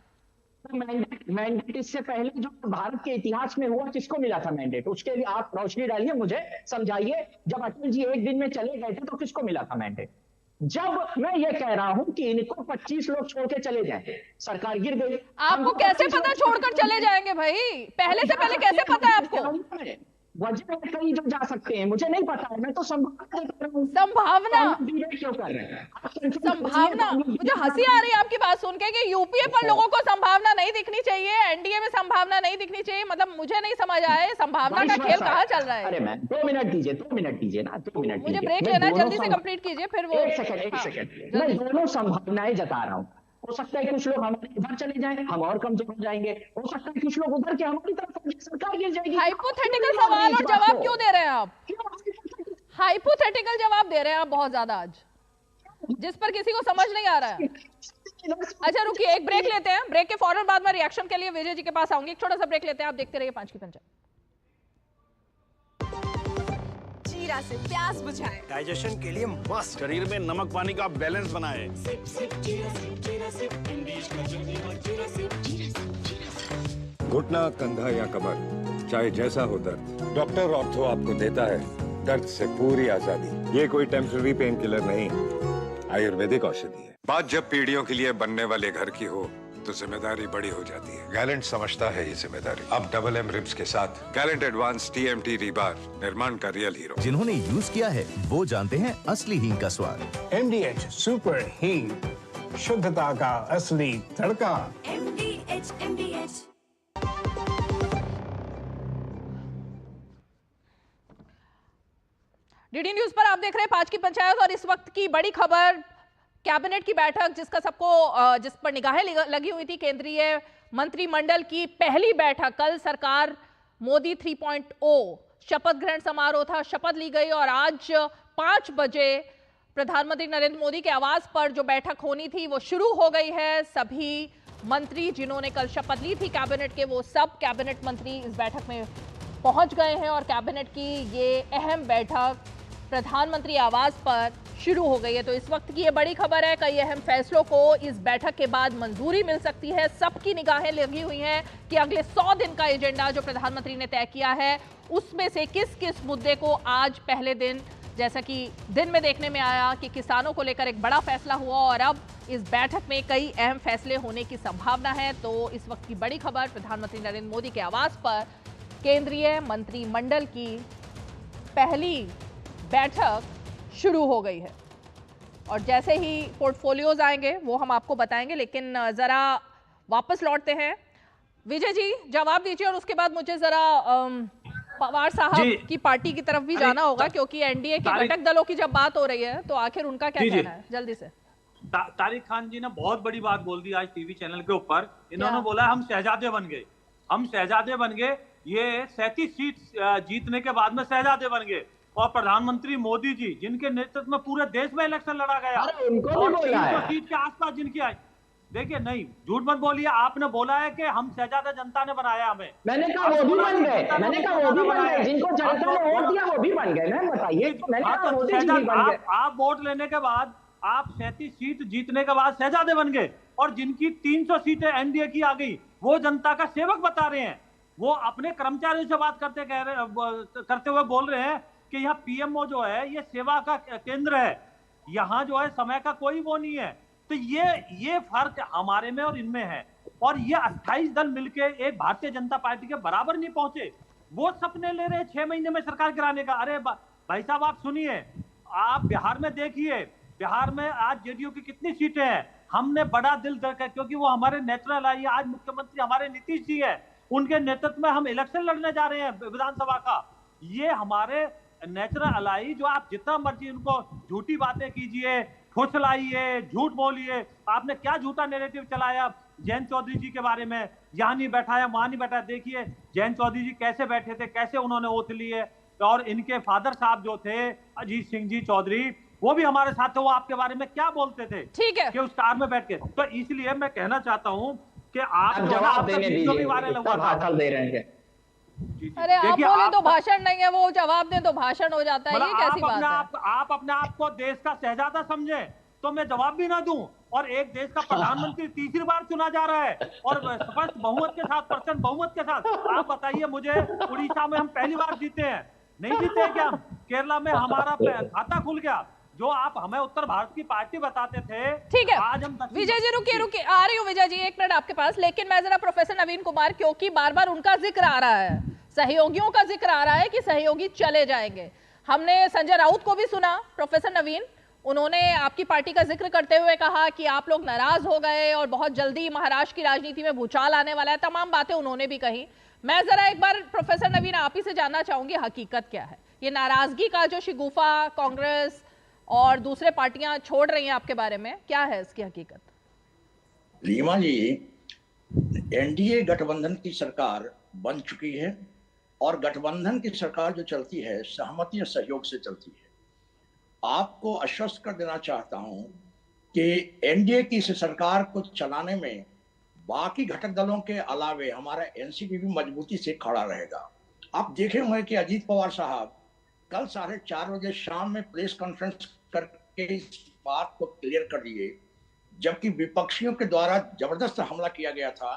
मैंडेट इससे पहले जो भारत के इतिहास में हुआ, किसको मिला था मैंडेट? उसके लिए आप रोशनी डालिए, मुझे समझाइए। जब अटल जी एक दिन में चले गए थे तो किसको मिला था मैंडेट? जब मैं ये कह रहा हूं कि इनको 25 लोग छोड़ के चले जाए, सरकार गिर गई। आपको कैसे पता छोड़कर चले जाएंगे भाई? पहले से पहले कैसे पता है आपको? वजह है कई जो जा सकते हैं, मुझे नहीं पता है, मैं तो संभावना कर रहा हूँ। संभावना क्यों कर रहे हैं संभावना? मुझे हंसी आ रही है आपकी बात सुन के कि यूपीए पर लोगों को संभावना नहीं दिखनी चाहिए, एनडीए में संभावना नहीं दिखनी चाहिए। मतलब मुझे नहीं समझ आया संभावना का खेल कहाँ चल रहा है। अरे मैम 2 मिनट दीजिए, 2 मिनट दीजिए ना, 2 मिनट मुझे ब्रेक लेना है, जल्दी से कंप्लीट कीजिए फिर वो। एक सेकंड मैं दोनों संभावनाएं जता रहा हूँ। हो सकता है कुछ लोग हमारे इधर चले जाएं, हम और कमजोर हो जाएंगे। हो सकता है कुछ लोग उधर के हमारी तरफ सरकार गिर जाएगी। हाइपोथेटिकल सवाल और जवाब क्यों दे रहे हैं आप? हाइपोथेटिकल जवाब दे रहे हैं आप बहुत ज्यादा आज, जिस पर किसी को समझ नहीं आ रहा है। अच्छा रुकिए, एक ब्रेक लेते हैं, ब्रेक के फौरन बाद में रिएक्शन के लिए विजय जी के पास आऊंगी। एक छोटा सा ब्रेक लेते हैं, आप देखते रहिए 5 की पंचायत। जीरा से प्यास बुझाए, डाइजेशन के लिए मस्त, शरीर में नमक पानी का बैलेंस बनाए। घुटना, कंधा या कमर, चाहे जैसा हो दर्द, डॉक्टर ऑर्थो आपको देता है दर्द से पूरी आजादी। ये कोई टेम्पररी पेन किलर नहीं, आयुर्वेदिक औषधि है। बात जब पीढ़ियों के लिए बनने वाले घर की हो तो जिम्मेदारी बड़ी हो जाती है। गैलेंट समझता है ये जिम्मेदारी। अब डबल एम रिब्स के साथ गैलेंट एडवांस TMT रीबार, निर्माण का रियल हीरो। जिन्होंने यूज किया है वो जानते हैं असली हींग का स्वाद। MDH सुपर हींग, शुद्धता का असली तड़का। MDH डीडी न्यूज पर आप देख रहे हैं 5 की पंचायत और इस वक्त की बड़ी खबर कैबिनेट की बैठक, जिस पर निगाहें लगी हुई थी। केंद्रीय मंत्रिमंडल की पहली बैठक, कल सरकार मोदी 3.0 शपथ ग्रहण समारोह था, शपथ ली गई और आज 5 बजे प्रधानमंत्री नरेंद्र मोदी के आवास पर जो बैठक होनी थी वो शुरू हो गई है। सभी मंत्री जिन्होंने कल शपथ ली थी कैबिनेट के, वो सब कैबिनेट मंत्री इस बैठक में पहुंच गए हैं और कैबिनेट की ये अहम बैठक प्रधानमंत्री आवास पर शुरू हो गई है। तो इस वक्त की ये बड़ी खबर है, कई अहम फैसलों को इस बैठक के बाद मंजूरी मिल सकती है। सबकी निगाहें लगी हुई हैं कि अगले 100 दिन का एजेंडा जो प्रधानमंत्री ने तय किया है उसमें से किस किस मुद्दे को आज पहले दिन, जैसा कि दिन में देखने में आया कि किसानों को लेकर एक बड़ा फैसला हुआ और अब इस बैठक में कई अहम फैसले होने की संभावना है। तो इस वक्त की बड़ी खबर, प्रधानमंत्री नरेंद्र मोदी के आवास पर केंद्रीय मंत्रिमंडल की पहली बैठक शुरू हो गई है और जैसे ही पोर्टफोलियोज आएंगे वो हम आपको बताएंगे। लेकिन जरा वापस लौटते हैं, विजय जी जवाब दीजिए और उसके बाद मुझे जरा पवार साहब की पार्टी की तरफ भी जाना होगा, क्योंकि एनडीए के घटक दलों की जब बात हो रही है तो आखिर उनका क्या कहना है। जल्दी से। तारिक खान जी ने बहुत बड़ी बात बोल दी आज टीवी चैनल के ऊपर। इन्होंने बोला हम शहजादे बन गए, हम शहजादे बन गए। ये 37 सीट जीतने के बाद में शहजादे बन गए और प्रधानमंत्री मोदी जी जिनके नेतृत्व में पूरे देश में इलेक्शन लड़ा गया और 300 सीट के आसपास जिनकी आई। देखिए नहीं, झूठ मत बोलिए, आपने बोला है कि हम शहजादा जनता ने बनाया हमें। मैंने कहा वो भी बन गए, मैंने कहा वो भी बन गए, जिनको जनता ने वोट दिया वो भी बन गए। मैं बताइए, मैंने कहा मोदी जी भी बन गए। आप वोट लेने के बाद, आप 37 सीट जीतने के बाद शहजादे बन गए और जिनकी 300 सीटें एनडीए की आ गई वो जनता का सेवक बता रहे हैं। वो अपने कर्मचारियों से बात करते हुए बोल रहे हैं कि यहाँ पीएमओ जो है ये सेवा का केंद्र है, यहाँ जो है समय का कोई वो नहीं है। तो ये फर्क हमारे में और इनमें है और ये 28 दल मिलके एक भारतीय जनता पार्टी के बराबर नहीं पहुंचे। वो सपने ले रहे हैं 6 महीने में सरकार गिराने का। अरे भाई साहब आप सुनिए, आप बिहार में देखिए, बिहार में आज जेडीयू की कितनी सीटें हैं। हमने बड़ा दिल धड़का क्योंकि वो हमारे नेचुरल आई, आज मुख्यमंत्री हमारे नीतीश जी है, उनके नेतृत्व में हम इलेक्शन लड़ने जा रहे हैं विधानसभा का। ये हमारे नेचुरल अलाई, जो आप जितना मर्जी उनको झूठी बातें कीजिए, फुसलाइए, झूठ बोलिए। आपने क्या झूठा नैरेटिव चलाया जयंत चौधरी जी के बारे में, यहाँ नहीं बैठाया वहां नहीं बैठाया। देखिए जयंत चौधरी जी कैसे बैठे थे, कैसे उन्होंने ओथ लिए और इनके फादर साहब जो थे अजीत सिंह जी चौधरी, वो भी हमारे साथ थे। वो आपके बारे में क्या बोलते थे, ठीक है, कि उस कार में बैठ के। तो इसलिए मैं कहना चाहता हूँ कि आप जवाब देने दीजिए, भाषण दे रहे हैं। अरे आप बोले तो भाषण नहीं है, वो जवाब दे तो भाषण हो जाता है। ये कैसी बात है? आप अपने आप को देश का शहजादा समझे तो मैं जवाब भी ना दूं और एक देश का प्रधानमंत्री तीसरी बार चुना जा रहा है और स्पष्ट बहुमत के साथ, % बहुमत के साथ। आप बताइए मुझे, उड़ीसा में हम पहली बार जीते हैं, नहीं जीते क्या? केरला में हमारा खाता खुल गया, जो आप हमें उत्तर भारत की पार्टी बताते थे, ठीक है आज हम विजय जी रुकिए आ रही हूँ विजय जी, एक मिनट आपके पास। लेकिन मैं जरा प्रोफेसर नवीन कुमार, क्योंकि बार बार उनका जिक्र आ रहा है, सहयोगियों का जिक्र आ रहा है कि सहयोगी चले जाएंगे। हमने संजय राउत को भी सुना, प्रोफेसर नवीन, उन्होंने आपकी पार्टी का जिक्र करते हुए कहा कि आप लोग नाराज हो गए और बहुत जल्दी महाराष्ट्र की राजनीति में भूचाल आने वाला है, तमाम बातें उन्होंने भी कही। मैं जरा एक बार प्रोफेसर नवीन आप ही से जानना चाहूंगी, हकीकत क्या है? ये नाराजगी का जो शिगुफा कांग्रेस और दूसरे पार्टियां छोड़ रही हैं आपके बारे में, क्या है इसकी हकीकत? रीमा जी, एनडीए गठबंधन की सरकार बन चुकी है और गठबंधन की सरकार जो चलती है सहमति और सहयोग से चलती है। आपको आश्वस्त कर देना चाहता हूं कि एनडीए की इस सरकार को चलाने में बाकी घटक दलों के अलावे हमारा एनसीपी भी मजबूती से खड़ा रहेगा। आप देखे होंगे कि अजीत पवार साहब कल 4:30 बजे शाम में प्रेस कॉन्फ्रेंस करके इस बात को क्लियर कर दिए, जबकि विपक्षियों के द्वारा जबरदस्त हमला किया गया था।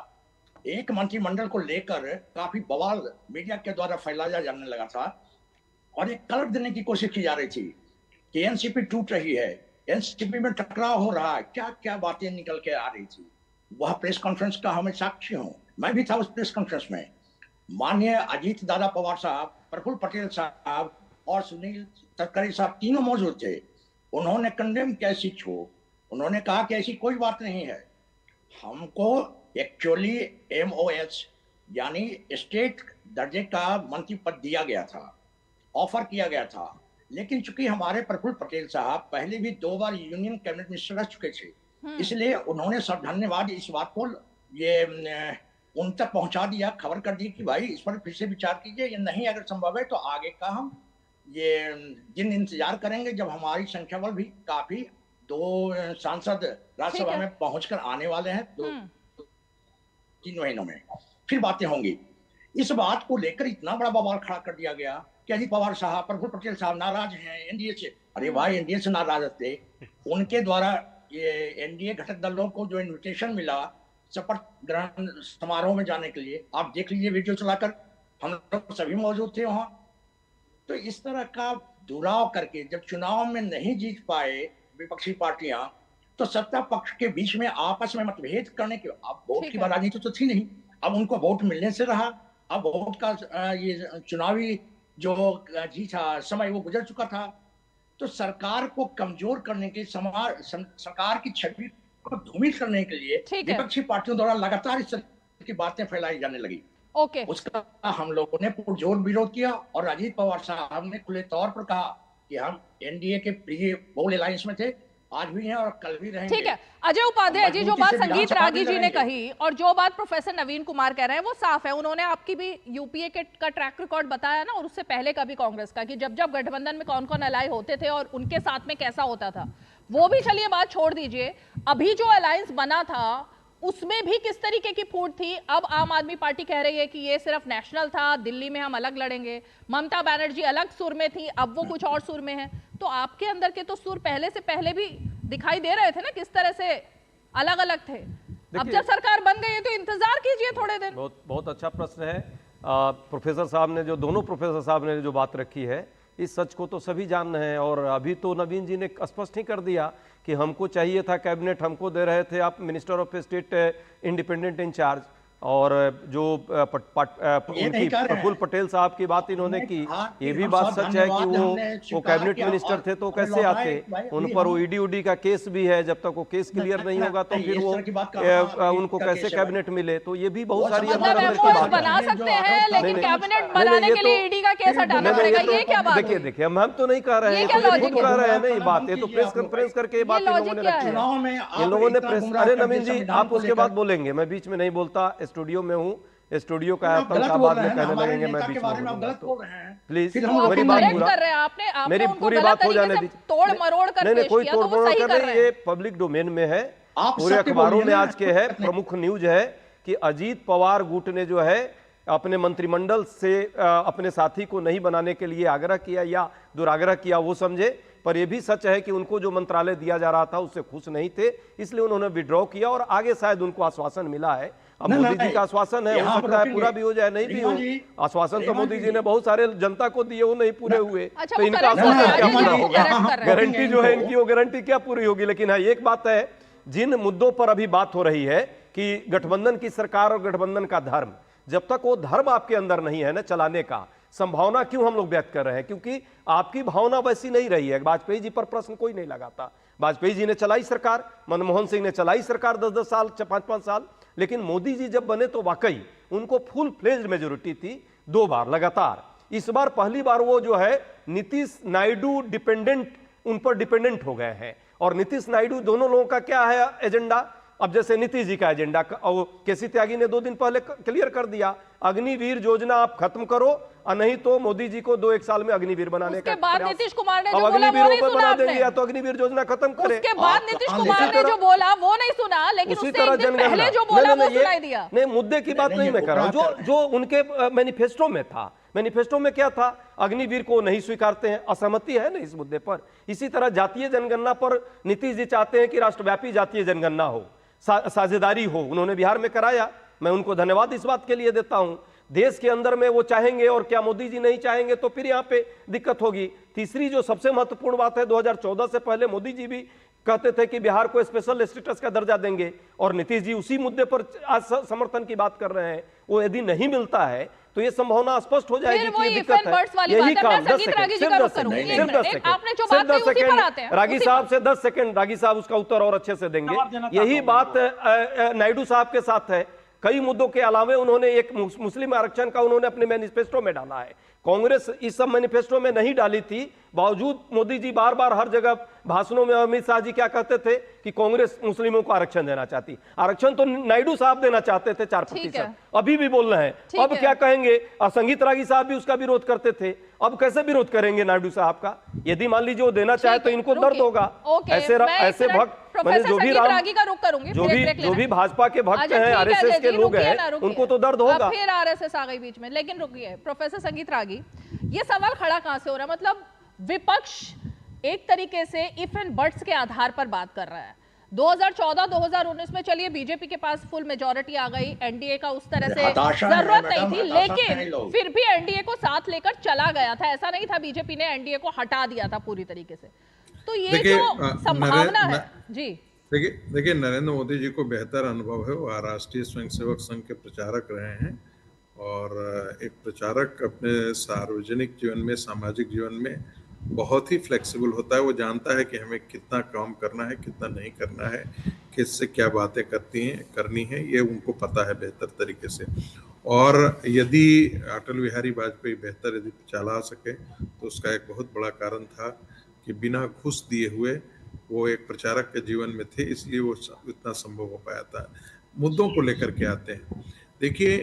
एक मंत्रिमंडल को लेकर काफी बवाल मीडिया के द्वारा फैलाया जाने लगा था और एक कलर देने की कोशिश की जा रही थी कि एनसीपी टूट रही है, एनसीपी में टकराव हो रहा है, क्या क्या बातें निकल के आ रही थी। वह प्रेस कॉन्फ्रेंस का हमें साक्षी हूं, मैं भी था उस प्रेस कॉन्फ्रेंस में। माननीय अजीत दादा पवार साहब, प्रफुल्ल पटेल साहब और सुनील तटकरे साहब तीनों मौजूद थे। उन्होंने कंडेम किया इस चीज को, उन्होंने कहा कि ऐसी कोई बात नहीं है। हमको एक्चुअली एमओएच यानी स्टेट दर्जे का मंत्री पद दिया गया था, ऑफर किया गया था, लेकिन चूंकि हमारे प्रफुल्ल पटेल साहब पहले भी 2 बार यूनियन कैबिनेट मिनिस्टर रह चुके थे, इसलिए उन्होंने सब धन्यवाद इस बात को ये उन तक पहुंचा दिया, खबर कर दी कि भाई इस पर फिर से विचार कीजिए, या नहीं अगर संभव है तो आगे का हम ये दिन इंतजार करेंगे जब हमारी संख्या बल भी काफी 2 सांसद राज्यसभा में पहुंचकर आने वाले हैं 2-3 महीनों में, फिर बातें होंगी। इस बात को लेकर इतना बड़ा बवाल खड़ा कर दिया गया कि अजीत पवार साहब, प्रफुल्ल पटेल साहब नाराज हैं एनडीए से। अरे भाई, एनडीए से नाराज थे, उनके द्वारा ये एनडीए घटक दलों को जो इनविटेशन मिला शपथ ग्रहण समारोह में जाने के लिए, आप देख लीजिए वीडियो चलाकर, हम लोग सभी मौजूद थे वहां। तो इस तरह का दुराव करके जब चुनाव में नहीं जीत पाए विपक्षी पार्टियां, तो सत्ता पक्ष के बीच में आपस में मतभेद करने के, अब वोट की राजनीति तो थी नहीं, अब उनको वोट मिलने से रहा। अब वोट का ये चुनावी जो जीता समय वो गुजर चुका था। तो सरकार को कमजोर करने के, सरकार की छवि को धूमिल करने के लिए विपक्षी पार्टियों द्वारा लगातार इस तरह की बातें फैलाई जाने लगी। उसका हम लोगों ने पुरजोर विरोध किया और अजीत पवार साहब ने खुले तौर पर कहा कि हम एनडीए के प्रिय बहुल अलायंस में थे, आज भी हैं और कल भी रहेंगे। ठीक है अजय उपाध्याय जी, जो बात संगीत रागी जी ने कही और जो बात प्रोफेसर नवीन कुमार कह रहे हैं वो साफ है। उन्होंने आपकी भी यूपीए का ट्रैक रिकॉर्ड बताया ना, और उससे पहले का भी कांग्रेस का, कि जब जब गठबंधन में कौन कौन अलाय होते थे और उनके साथ में कैसा होता था। वो भी चलिए बात छोड़ दीजिए, अभी जो अलायंस बना था उसमें भी किस तरीके की फूट थी। अब आम आदमी पार्टी कह रही है कि ये सिर्फ नेशनल था, दिल्ली में हम अलग लड़ेंगे। ममता बनर्जी अलग सुर में थी, अब वो कुछ और सुर में है। तो आपके अंदर के तो सुर पहले से पहले भी दिखाई दे रहे थे ना, किस तरह से अलग अलग थे। अब जब सरकार बन गई है तो इंतजार कीजिए थोड़े दिन। बहुत अच्छा प्रश्न है। प्रोफेसर साहब ने दोनों प्रोफेसर साहब ने जो बात रखी है, इस सच को तो सभी जान रहे हैं। और अभी तो नवीन जी ने स्पष्ट ही कर दिया कि हमको चाहिए था कैबिनेट, हमको दे रहे थे आप minister of state independent incharge. और जो प्रफुल्ल पटेल साहब की बात इन्होंने की, ये भी बात सच है कि वो कैबिनेट मिनिस्टर थे तो कैसे आते, उन पर वो ईडी का केस भी है। जब तक वो केस क्लियर नहीं होगा तो फिर वो उनको कैसे कैबिनेट मिले। तो ये भी बहुत सारी बना सकते हैं, लेकिन कैबिनेट बनाने के लिए ईडी का केस हटाना पड़ेगा, ये क्या बात है? देखिए हम तो नहीं कह रहे हैं, खुद कह रहे हैं। नहीं बात है तो प्रेस कॉन्फ्रेंस करके बात इन लोगों ने रखी है, इन लोगों ने प्रेस। अरे नवीन जी आप उसके बाद बोलेंगे, मैं बीच में नहीं बोलता, स्टूडियो में हूँ, स्टूडियो का बाद में कहने लगेंगे मैं बीच में। प्लीज मेरी बात पूरा, मेरी पूरी बात हो जाने दीजिए। तोड़ मरोड़ कर नहीं कोई तोड़ मरोड़ कर रहे, ये पब्लिक डोमेन में है, पूरे अखबारों में आज के है, प्रमुख न्यूज है कि अजीत पवार गुट ने जो है अपने मंत्रिमंडल से अपने साथी को नहीं बनाने के लिए आग्रह किया या दुराग्रह किया वो समझे, पर यह भी सच है कि उनको जो मंत्रालय दिया जा रहा था उससे खुश नहीं थे, इसलिए उन्होंने विड्रॉ किया और आगे शायद उनको आश्वासन मिला है। अब मोदी जी का आश्वासन है, हो सकता है पूरा भी हो जाए, नहीं भी हो। आश्वासन तो मोदी जी ने बहुत सारे जनता को दिए, वो नहीं पूरे हुए, तो इनका आश्वासन क्या पूरा होगा? गारंटी जो है इनकी, वो गारंटी क्या पूरी होगी? लेकिन हाँ, एक बात है, जिन मुद्दों पर अभी बात हो रही है कि गठबंधन की सरकार और गठबंधन का धर्म, जब तक वो धर्म आपके अंदर नहीं है ना चलाने का, संभावना क्यों हम लोग व्यक्त कर रहे हैं? क्योंकि आपकी भावना वैसी नहीं रही है। वाजपेयी जी पर प्रश्न कोई नहीं लगाता। वाजपेयी जी ने चलाई सरकार, मनमोहन सिंह ने चलाई सरकार 10-10 साल, 5-5 साल, लेकिन मोदी जी जब बने तो वाकई उनको फुल फ्लेज्ड मेजोरिटी थी 2 बार लगातार। इस बार पहली बार वो जो है नीतीश नायडू डिपेंडेंट, उन पर डिपेंडेंट हो गए हैं। और नीतीश नायडू, दोनों लोगों का क्या है एजेंडा? अब जैसे नीतीश जी का एजेंडा केसी त्यागी ने 2 दिन पहले क्लियर कर दिया, अग्निवीर योजना आप खत्म करो और नहीं तो मोदी जी को 2-1 साल में अग्निवीर बनाने का बाद नीतीश कुमार ने जो बोला वो नहीं सुना बना देंगे या तो अग्निवीर योजना खत्म करें। उसके बाद नीतीश कुमार ने जो बोला वो नहीं सुना, लेकिन उसी उससे तरह एक दिन पहले जो बोला वो सुनाई दिया। नहीं, मुद्दे की बात नहीं मैं कर रहा हूँ, जो उनके मैनिफेस्टो में था। मैनिफेस्टो में क्या था? अग्निवीर को नहीं स्वीकारते हैं, असहमति है ना इस मुद्दे पर। इसी तरह जातीय जनगणना पर नीतीश जी चाहते हैं कि राष्ट्रव्यापी जातीय जनगणना हो, साझेदारी हो। उन्होंने बिहार में कराया, मैं उनको धन्यवाद इस बात के लिए देता हूं। देश के अंदर में वो चाहेंगे और क्या मोदी जी नहीं चाहेंगे तो फिर यहाँ पे दिक्कत होगी। तीसरी जो सबसे महत्वपूर्ण बात है, 2014 से पहले मोदी जी भी कहते थे कि बिहार को स्पेशल स्टेटस का दर्जा देंगे और नीतीश जी उसी मुद्दे पर आज समर्थन की बात कर रहे हैं। वो यदि नहीं मिलता है तो ये संभावना स्पष्ट हो जाएगी कि ये दिक्कत है। यही काम 10 सेकंड, सिर्फ 10 सेकंड रागी साहब से 10 सेकंड, रागी साहब उसका उत्तर और अच्छे से देंगे। यही बात नायडू साहब के साथ है। कई मुद्दों के अलावा उन्होंने एक मुस्लिम आरक्षण का उन्होंने अपने मैनिफेस्टो में डाला है। कांग्रेस इस सब मैनिफेस्टो में नहीं डाली थी, बावजूद मोदी जी बार बार हर जगह भाषणों में अमित शाह जी क्या कहते थे कि कांग्रेस मुस्लिमों को आरक्षण देना चाहती। आरक्षण तो नायडू साहब देना चाहते थे 4%, अभी भी बोल रहे हैं। अब क्या कहेंगे? संगीत रागी साहब भी उसका विरोध करते थे, अब कैसे विरोध करेंगे नायडू साहब का? यदि मान लीजिए वो देना चाहे तो इनको दर्द होगा। ऐसे भक्त जो भी भाजपा के भक्त हैं, आरएसएस के लोग हैं, उनको तो दर्द होगा। फिर आरएसएस आ गई बीच में। लेकिन रुकिए प्रोफेसर संगीत रागी, ये सवाल खड़ा कहां से हो रहा है? मतलब विपक्ष एक तरीके से इफ एंड बट्स के आधार पर बात कर रहा है। 2014-2019 में चलिए बीजेपी के पास फुल मेजॉरिटी आ गई, एनडीए का उस तरह से जरूरत नहीं थी, लेकिन फिर भी एनडीए को साथ लेकर चला गया था। ऐसा नहीं था बीजेपी ने एनडीए को हटा दिया था पूरी तरीके से। तो ये जो संभावना है जी, देखिए नरेंद्र मोदी जी को बेहतर अनुभव है। वो राष्ट्रीय स्वयंसेवक संघ के प्रचारक रहे हैं और एक प्रचारक अपने सार्वजनिक जीवन में, सामाजिक जीवन में बहुत ही फ्लेक्सिबल होता है। वो जानता है कि हमें कितना काम करना है, कितना नहीं करना है, किससे क्या बातें करनी है, ये उनको पता है बेहतर तरीके से। और यदि अटल बिहारी वाजपेयी बेहतर यदि चला सके तो उसका एक बहुत बड़ा कारण था कि बिना घूस दिए हुए वो एक प्रचारक के जीवन में थे, इसलिए वो इतना संभव हो पाया था। मुद्दों को लेकर के आते हैं। देखिए,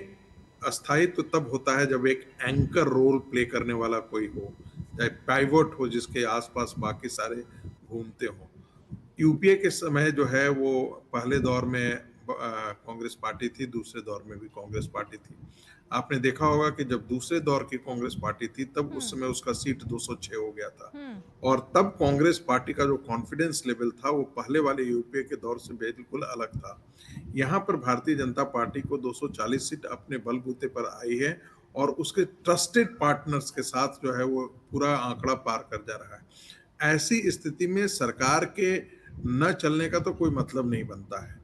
अस्थायित्व तब होता है जब एक एंकर रोल प्ले करने वाला कोई हो, चाहे पाइवोट हो जिसके आसपास बाकी सारे घूमते हों। यूपीए के समय जो है वो पहले दौर में कांग्रेस पार्टी थी, दूसरे दौर में भी कांग्रेस पार्टी थी। आपने देखा होगा कि जब दूसरे दौर की कांग्रेस पार्टी थी तब उस समय उसका सीट 206 हो गया था और तब कांग्रेस पार्टी का जो कॉन्फिडेंस लेवल था वो पहले वाले यूपीए के दौर से बिल्कुल अलग था। यहाँ पर भारतीय जनता पार्टी को 240 सीट अपने बलबूते पर आई है और उसके ट्रस्टेड पार्टनर्स के साथ जो है वो पूरा आंकड़ा पार कर जा रहा है। ऐसी स्थिति में सरकार के न चलने का तो कोई मतलब नहीं बनता है।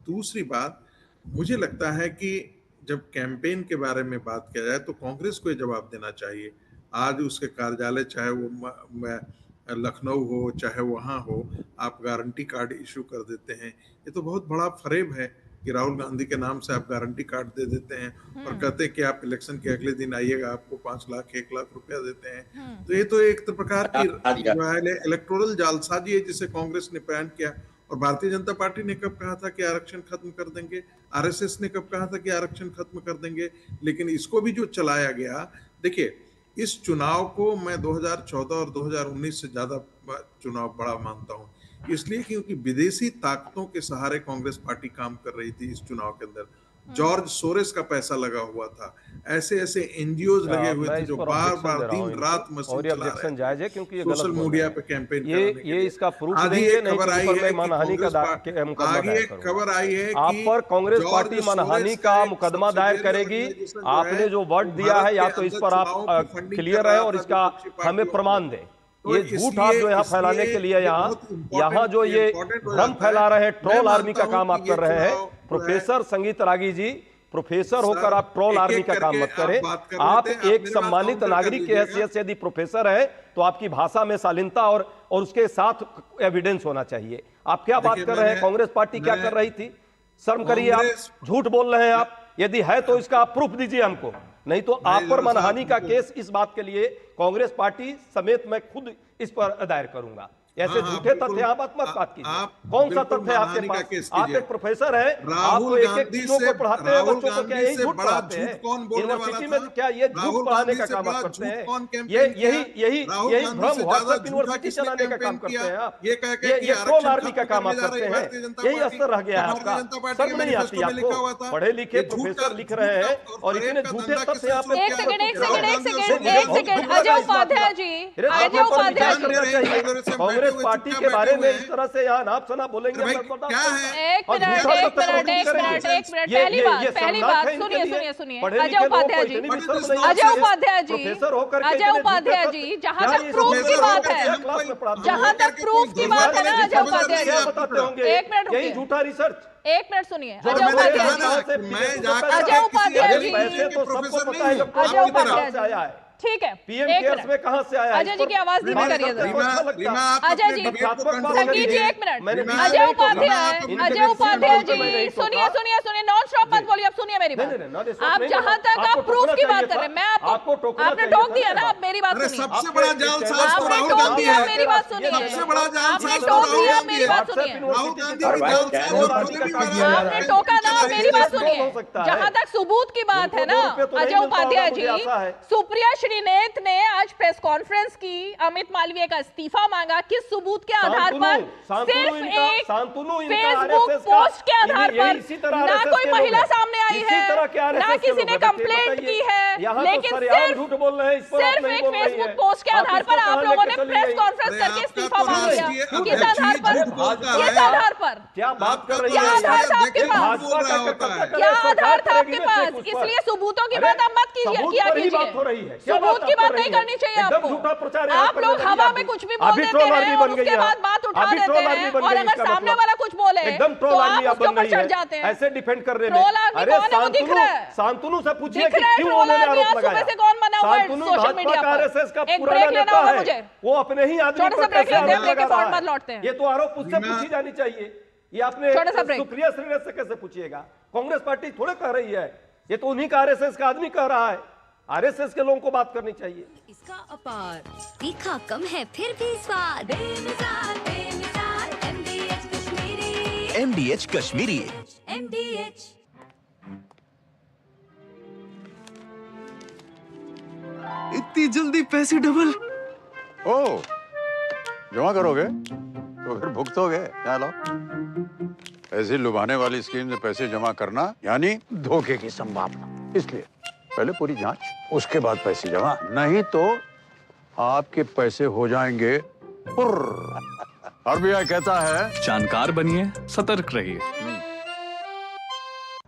दूसरी बात, मुझे लगता है कि जब कैंपेन के बारे में बात किया जाए तो कांग्रेस को जवाब देना चाहिए। आज उसके कार्यालय, चाहे वो लखनऊ हो चाहे वहाँ हो, आप गारंटी कार्ड इशू कर देते हैं। ये तो बहुत बड़ा फरेब है कि राहुल गांधी के नाम से आप गारंटी कार्ड दे देते हैं और कहते हैं कि आप इलेक्शन के अगले दिन आइएगा, आपको 5 लाख 1 लाख रुपया देते हैं। तो ये तो एक प्रकार की इलेक्टोरल जालसाजी है जिसे कांग्रेस ने प्लान किया। और भारतीय जनता पार्टी ने कब कहा था कि आरक्षण खत्म कर देंगे, आरएसएस ने कब कहा था कि आरक्षण खत्म कर देंगे, लेकिन इसको भी जो चलाया गया। देखिए, इस चुनाव को मैं 2014 और 2019 से ज्यादा चुनाव बड़ा मानता हूँ, इसलिए क्योंकि विदेशी ताकतों के सहारे कांग्रेस पार्टी काम कर रही थी इस चुनाव के अंदर। जॉर्ज सोरेस का पैसा लगा हुआ था, ऐसे ऐसे एनजीओज लगे हुए थे जो बार बार दिन रात मशीन चला रहे जायज है, क्योंकि ये सोशल मीडिया पे कैंपेन ये इसका प्रूफ आधी देंगे, एक नहीं खबर तो आई ऊपर है मैं मानहानि का आगे एक खबर आई है आप कि पर कांग्रेस जॉर्ज पार्टी मानहानि सोरेस का एक मुकदमा सबसे दायर बड़ी करेगी। organization जो आपने है, जो वर्ड वो दिया है भारत या के तो इस अंदर पर चुनाव की आप फंडिंग क्लियर कर है रहा और था इसका विपक्षी पार्टियों हमें को। प्रमाण दें। तो ये झूठ आप जो यहाँ फैलाने के लिए यहाँ जो ये भ्रम फैला रहे हैं, ट्रोल आर्मी का काम आप कर रहे हैं। प्रोफेसर संगीत रागी जी, प्रोफेसर होकर आप ट्रोल आर्मी का काम मत करें। आप एक सम्मानित नागरिक की हैसियत से यदि प्रोफेसर है तो आपकी भाषा में शालीनता और उसके साथ एविडेंस होना चाहिए। आप क्या बात कर रहे हैं? कांग्रेस पार्टी क्या कर रही थी? शर्म करिए, आप झूठ बोल रहे हैं। आप यदि है तो इसका आप प्रूफ दीजिए हमको, नहीं तो आप पर मानहानि का केस इस बात के लिए कांग्रेस पार्टी समेत मैं खुद इस पर दायर करूंगा। ऐसे झूठे तथ्य आप मत कीजिए। कौन सा तथ्य आपके पास? आप एक प्रोफेसर हैं, आप तो एक एक चीजों को पढ़ाते हैं बच्चों को, क्या यही झूठ पढ़ाते हैं? यूनिवर्सिटी में क्या ये झूठ पढ़ाने का काम आप करते हैं? यही भ्रम व्हाट्सएप यूनिवर्सिटी चलाने का काम करते हैं आप? ये ट्रोल आर्मी का काम आप करते हैं? यही असर रह गया है आपका। शर्म नहीं आती आपको? पढ़े लिखे प्रोफेसर लिख रहे हैं और इतने झूठे तथ्य आप। एक सेकंड अजय उपाध्याय जी, कांग्रेस पार्टी के बारे में इस तरह से यहाँ नाप सना बोलेंगे। एक मिनट पहली बात सुनिए अजय उपाध्याय जी, जहां तक प्रूफ की बात है, जहां तक प्रूफ की बात है ना अजय उपाध्याय जी, एक मिनट यही झूठा रिसर्च। एक मिनट सुनिए अजय उपाध्याय जी, पैसे तो सबको पता है अजय उपाध्याय से आया है। ठीक है, पीएम केयर्स में कहां से आया? अजय जी की आवाज धीमी करिए। अजय जी, संगीत जी एक मिनट। अजय उपाध्याय जी सुनिए, नॉन स्टॉप मत बोलिए, अब सुनिए मेरी बात। आप जहां तक आप प्रूफ की बात कर रहे हैं, मैं आपको आपने टोक दिया ना, आप मेरी बात सुनिए। सबसे बड़ा जालसाज तो राहुल गांधी है। मेरी बात सुनिए, सबसे बड़ा जालसाज टोक दिया, मेरी बात सुनिए। राहुल गांधी आपने टोका ना, मेरी बात सुनिए। जहां तक सबूत की बात है ना अजय उपाध्याय जी, सुप्रिया श्रीनेत ने आज प्रेस कॉन्फ्रेंस की, अमित मालवीय का इस्तीफा मांगा। किस सबूत के आधार पर? सिर्फ एक फेसबुक पोस्ट के आधार पर। ना कोई महिला सामने आई है, ना किसी ने कंप्लेंट की है, लेकिन सिर्फ एक फेसबुक पोस्ट के आधार पर आप लोगों ने प्रेस कॉन्फ्रेंस करके इस्तीफा मांग लिया। किस आधार पर? किस आधार पर? क्या बात कर रही है? क्या आधार था आपके पास? क्या आधार था आपके पास? इसलिए सबूतों की बात आप मत कीजिए। सबूत की बात नहीं करनी चाहिए आपको। आप लोग हवा में कुछ भी बोल देते हैं और उसके बाद बात उठा देते हैं, और अगर सामने वाला कुछ बोले तो आप उसके ऊपर चढ़ जाते हैं। ऐसे डिफेंड कर रहे हैं। अरे शांतनु से पूछिए कि क्यों उन्होंने आरोप लगाया? से कौन बना हुआ है सोशल मीडिया पर? आरएसएस का एक ब्रेक लेना होगा मुझे, वो अपने ही आदमी पर कैसे आरोप लगा रहा है? लौटते हैं। ये तो आरोप उससे पूछी जानी चाहिए। ये आपने सुप्रिया श्रीनेत से कैसे पूछिएगा? कांग्रेस पार्टी थोड़े कह रही है, ये तो उन्हीं का आरएसएस का आदमी कह रहा है। आरएसएस के लोगों को बात करनी चाहिए। इसका अपार तीखा कम है फिर भी स्वाद, बेमिसाल MDH Kashmiri. MDH Kashmiri. MDH इतनी जल्दी पैसे डबल? ओ, जमा करोगे तो फिर भुगतोगे। यहाँ लो, ऐसी लुभाने वाली स्कीम में पैसे जमा करना यानी धोखे की संभावना, इसलिए पहले पूरी जांच, उसके बाद पैसे जमा, नहीं तो आपके पैसे हो जाएंगे पुर्र। आरबीआई कहता है जानकार बनिए, सतर्क रहिए।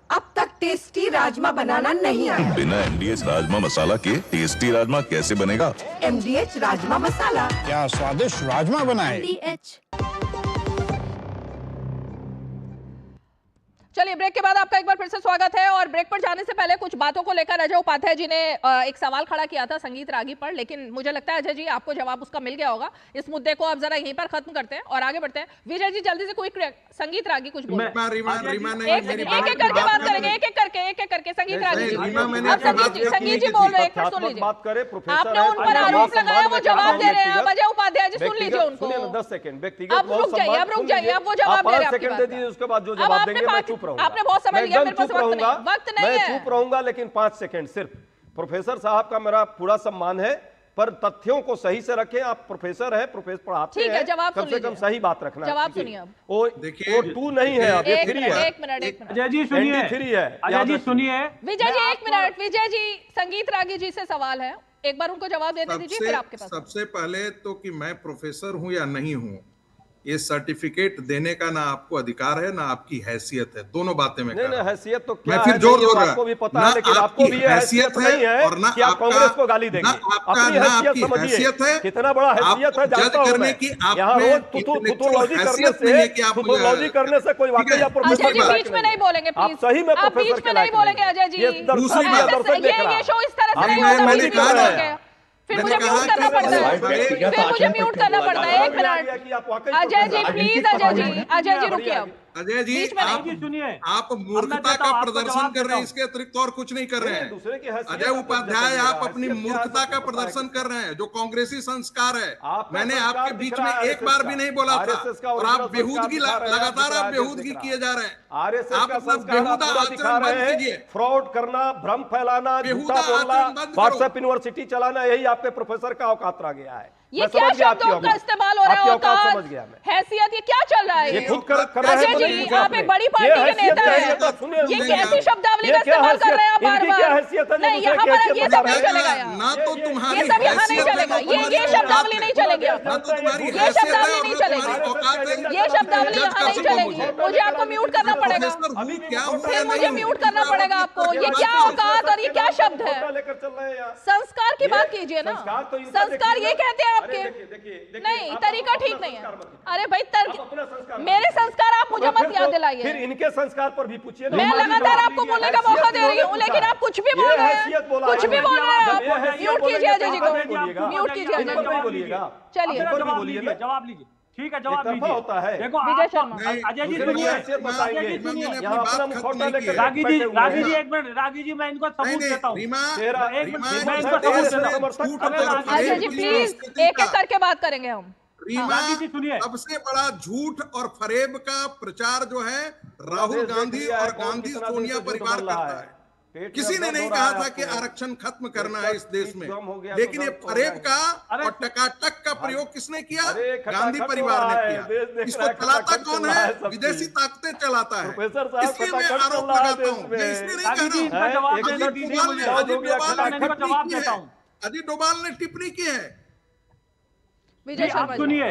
अब तक टेस्टी राजमा बनाना नहीं आया? बिना MDH राजमा मसाला के टेस्टी राजमा कैसे बनेगा? MDH राजमा मसाला। क्या स्वादिष्ट राजमा बनाए। MDH। चलिए ब्रेक के बाद आपका एक बार फिर से स्वागत है। और ब्रेक पर जाने से पहले कुछ बातों को लेकर अजय उपाध्याय जी ने एक सवाल खड़ा किया था संगीत रागी पर, लेकिन मुझे लगता है अजय जी आपको जवाब उसका मिल गया होगा। इस मुद्दे को अब जरा यहीं पर खत्म करते हैं और आगे बढ़ते हैं। विजय जी जल्दी से कोई संगीत रागी कुछ बोले। एक एक करके बात करेंगे, एक एक करके संगीत रागी जी। संगीत जी बोल रहे हैं, सुन लीजिए। आपने उन पर आरोप लगाया, वो जवाब दे रहे हैं। अजय उपाध्याय जी सुन लीजिए उनको। 10 सेकंड व्यक्तिगत। अब रुक जाइए, अब वो जवाब दे रहे हैं। उसके बाद जो जवाब देंगे मैं चुप रहूंगा। आपने बहुत समय लिया, मेरे पास वक्त नहीं है। मैं चुप रहूंगा, लेकिन 5 सेकंड सिर्फ। प्रोफेसर साहब का मेरा पूरा सम्मान है, पर तथ्यों को सही से रखें। आप प्रोफेसर हैं, प्रोफेसर पढ़ाते ठीक है, हैं, जवाब कम सुन से कम लीजिए। सही बात रखना है। जवाब सुनिए अब। वो 2 नहीं है, अब ये 3 है। एक मिनट अजय जी सुनिए, 3 है। अजय जी सुनिए, विजय जी एक मिनट, विजय जी संगीत रागी जी से सवाल है, एक बार उनको जवाब देने दीजिए, फिर आपके पास। सबसे पहले तो कि मैं प्रोफेसर हूं या नहीं हूं, ये सर्टिफिकेट देने का ना आपको अधिकार है ना आपकी हैसियत है। दोनों बातें मैं नहीं, हैसियत तो क्या मैं फिर है, जोर नहीं, जोर आपको भी पता है, लेकिन आपको भी हैसियत नहीं है और ना कि आप कांग्रेस को गाली देंगे। अपनी हैसियत समझिए, है कितना बड़ा हैसियत है, जानता हूं मैं। यहाँ रोज तुतुलॉजी करने से कोई वाकई आप प्रोफेसर अजय जी बीच में नहीं बोलेंगे प्लीज, आप सही में आप बीच में नहीं बोलेंगे अजय जी। ये शो इस तरह से नहीं होगा, फिर मुझे म्यूट करना पड़ता है, फिर मुझे म्यूट करना पड़ता है। एक मिनट अजय जी प्लीज, अजय जी रुकिए अब। अजय जी आप मूर्खता का प्रदर्शन कर रहे हैं, इसके अतिरिक्त और कुछ नहीं कर रहे हैं। अजय उपाध्याय आप अपनी मूर्खता का प्रदर्शन कर रहे हैं, जो कांग्रेसी संस्कार है। मैंने आपके बीच में एक बार भी नहीं बोला था, और आप बेहूदगी लगातार आप बेहूदगी किए जा रहे हैं। आप अपना बेहुदा आचरण बंद कीजिए। फ्रॉड करना, भ्रम फैलाना, झूठा बोलना, व्हाट्सएप यूनिवर्सिटी चलाना, यही आपके प्रोफेसर का औकात रह गया है। ये क्या शब्दों का इस्तेमाल हो रहा है, औकात, समझ गया मैं। हैसियत, ये क्या चल रहा है? ये खुद कर रहे हैं, जी आप एक बड़ी पार्टी के नेता हैं, ये कैसी शब्दावली का इस्तेमाल कर रहे हैं आप बार-बार? नहीं, यहाँ पर ये सब नहीं चलेगा, ना तो तुम्हारी ये सब यहाँ नहीं चलेगा, ये शब्दावली नहीं चलेगी, ये शब्दावली नहीं चलेगी, ये शब्दावली यहाँ नहीं चलेगी। मुझे आपको म्यूट करना पड़ेगा, फिर मुझे म्यूट करना पड़ेगा आपको। ये क्या औकात और ये क्या शब्द है? संस्कार की बात कीजिए ना, संस्कार ये कहते हैं आपके, नहीं तरीका ठीक नहीं है। अरे भाई मेरे संस्कार आप मुझे मत याद दिलाइए, फिर इनके संस्कार पर भी पूछिए। मैं लगातार आपको बोलने का मौका दे रही हूँ, लेकिन आप कुछ भी बोल रहे हैं, कुछ भी बोल रहे हैं आप। म्यूट कीजिए अजय जी को, म्यूट कीजिए अजय जी को। चलिए जवाब लीजिए, ठीक है जवाब लीजिए। होता है देखो विजय शर्मा, अजय जी सुनिए, रागी जी एक मिनट, रागी जी मैं इनको सबूत देता हूँ, एक मिनट मैं इनको सबूत देता हूँ। अजय जी प्लीज एक एक करके बात करेंगे हम। रीमा, सबसे बड़ा झूठ और फरेब का प्रचार जो है राहुल गांधी और गांधी सोनिया परिवार करता है। किसी ने नहीं कहा था कि आरक्षण खत्म करना है इस देश में, लेकिन ये फरेब का और टकाटक का प्रयोग किसने किया? गांधी परिवार ने किया। इसको चलाता कौन है? विदेशी ताकतें चलाता है। इसलिए मैं आरोप लगाता हूँ, मैं इसलिए नहीं कह रहा हूँ। अजीत डोभाल ने टिप्पणी की है। आप सुनिए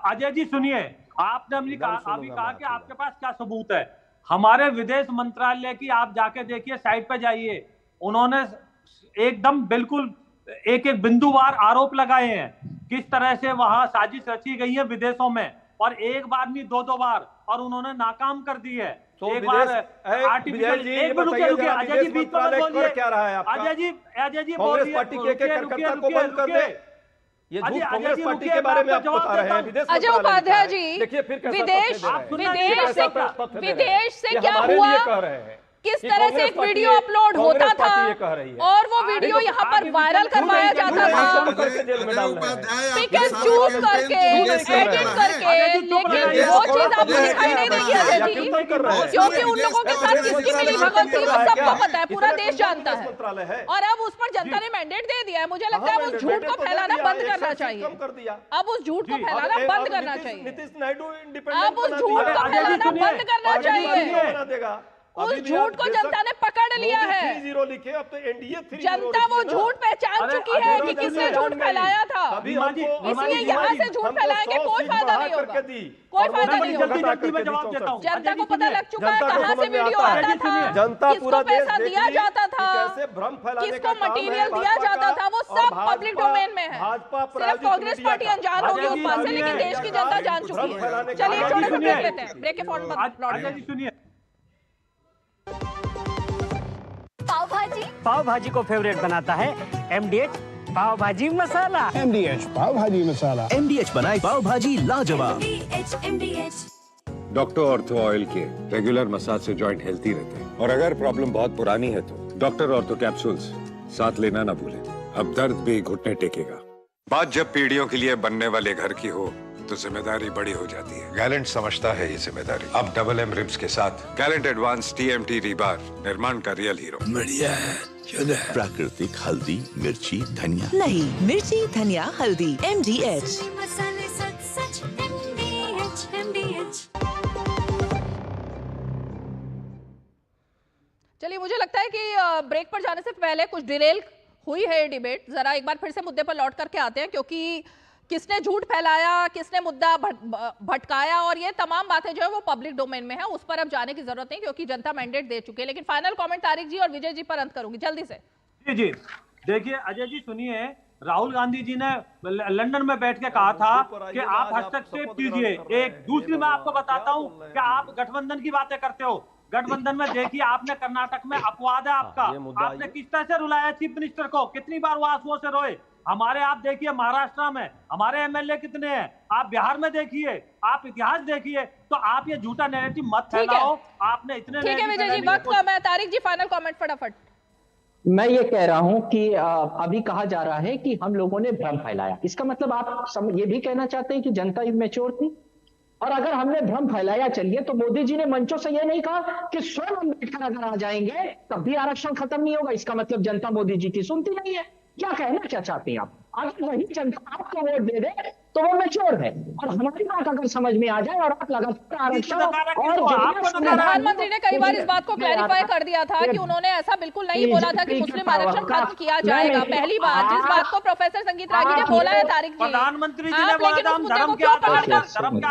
अजय जी, सुनिए, आपने अभी कहा कि आपके पास क्या सबूत है। हमारे विदेश मंत्रालय की आप जाके देखिए, साइट पे जाइए, उन्होंने एकदम बिल्कुल एक एक बिंदुवार आरोप लगाए हैं किस तरह से वहां साजिश रची गई है विदेशों में, और एक बार नहीं दो बार, और उन्होंने नाकाम कर दी है। तो एक बार आर्टिफिशियल, एक मिनट रुकिए अजय जी, बीच में बोलिए, क्या रहा है आपका? अजय जी कांग्रेस पार्टी के कार्यकर्ता को बंद कर दे। ये झूठ कांग्रेस पार्टी के बारे में आप बता रहे हैं। विदेश अजय उपाध्याय जी, देखिए फिर विदेश से क्या हुआ, किस तरह से एक वीडियो अपलोड होता था और वो वीडियो यहाँ पर वायरल करवाया जाता था, पिक एंड चूज करके, एडिट करके, लेकिन वो चीज आपको दिखाई नहीं देगी अजय जी, क्योंकि उन लोगों के साथ किसकी मिली भगत थी वो सबको पता है, पूरा देश जानता है। और अब उस पर जनता ने मैंडेट दे दिया है। मुझे लगता है उस झूठ को फैलाना बंद करना चाहिए, अब उस झूठ को फैलाना बंद करना चाहिए, अब उस झूठ को फैलाना बंद करना चाहिए। उस झूठ को जनता ने पकड़ लिया है, जनता वो झूठ पहचान चुकी है कि किसने झूठ फैलाया था, इसलिए यहाँ से झूठ फैलाएंगे कोई फायदा नहीं होगा, कोई फायदा नहीं होगा। जनता को पता लग चुका है कहाँ से वीडियो आता था, किसको पैसा दिया जाता था, किसको मटेरियल दिया जाता था, वो सब पब्लिक डोमेन में है। सिर्फ कांग्रेस पार्टी अनजान होगी उस बात से, लेकिन देश की जनता जान चुकी है। चलिए छोटे से ब्रेक लेते हैं, ब्रेक के फौरन सुनिए। पाव भाजी को फेवरेट बनाता है MDH पाव भाजी मसाला। MDH पाव भाजी मसाला। MDH बनाए पाव भाजी लाजवाब। डॉक्टर ऑर्थो ऑयल के रेगुलर मसाज से जॉइंट हेल्थी रहते हैं, और अगर प्रॉब्लम बहुत पुरानी है तो डॉक्टर ऑर्थो कैप्सूल्स साथ लेना ना भूलें। अब दर्द भी घुटने टेकेगा। बात जब पीढ़ियों के लिए बनने वाले घर की हो तो जिम्मेदारी बड़ी हो जाती है। गैलेंट समझता है ये जिम्मेदारी। अब डबल एम रिब्स के साथ गैलेंट एडवांस TMT रीबार, निर्माण का रियल हीरो। बढ़िया है, प्राकृतिक हल्दी, मिर्ची, धनिया। नहीं, मिर्ची, धनिया, हल्दी, MDH। मसाले सच सच MDH। चलिए, मुझे लगता है कि ब्रेक पर जाने से पहले कुछ डिरेल हुई है डिबेट। जरा एक बार फिर से मुद्दे पर लौट करके आते हैं, क्योंकि किसने झूठ फैलाया, किसने मुद्दा भटकाया, और ये तमाम बातें जो है वो पब्लिक डोमेन में है, उस पर अब जाने की जरूरत नहीं, क्योंकि जनता मैंडेट दे चुकी है। लेकिन फाइनल कमेंट तारिक जी और विजय जी पर अंत करूंगी जल्दी से। जी देखिए अजय जी, सुनिए, राहुल गांधी जी ने लंदन में बैठ के कहा था कि आप हस्तक्षेप कीजिए। एक दूसरी मैं आपको बताता हूं कि आप गठबंधन की बातें करते हो। गठबंधन में देखिए, आपने कर्नाटक में अपवाद है आपका, आपने किस तरह से रुलाया चीफ मिनिस्टर को, कितनी बार वो आंसुओं से रोए। हमारे आप देखिए महाराष्ट्र में हमारे MLA कितने हैं, आप बिहार में देखिए, आप इतिहास देखिए। तो आप ये झूठा नैरेटिव मत फैलाओ। आपने इतने ठीक है विजय जी, वक्त कम है। तारिक जी फाइनल कमेंट फटाफट। मैं ये कह रहा हूं कि अभी कहा जा रहा है कि हम लोगों ने भ्रम फैलाया। इसका मतलब आप ये भी कहना चाहते हैं कि जनता इमेच्योर थी? और अगर हमने भ्रम फैलाया, चलिए, तो मोदी जी ने मंचों से यह नहीं कहा कि स्वयं अम्बेडकर अगर आ जाएंगे तब भी आरक्षण खत्म नहीं होगा। इसका मतलब जनता मोदी जी की सुनती नहीं है। क्या कहना क्या चाहते हैं आप? अगर वही जनता आपको वोट दे दे तो वो मैच्योर है, और हमारी बात अगर समझ में आ जाए और आप लगातार आरक्षण और प्रधानमंत्री ने कई बार इस बात को क्लैरिफाई कर दिया था कि उन्होंने ऐसा बिल्कुल नहीं बोला था कि मुस्लिम आरक्षण खत्म किया जाएगा। पहली बार जिस बात को प्रोफेसर संगीत रागी ने बोला है तारिक जी, प्रधानमंत्री जी ने बोला था हम धर्म के आधार पर,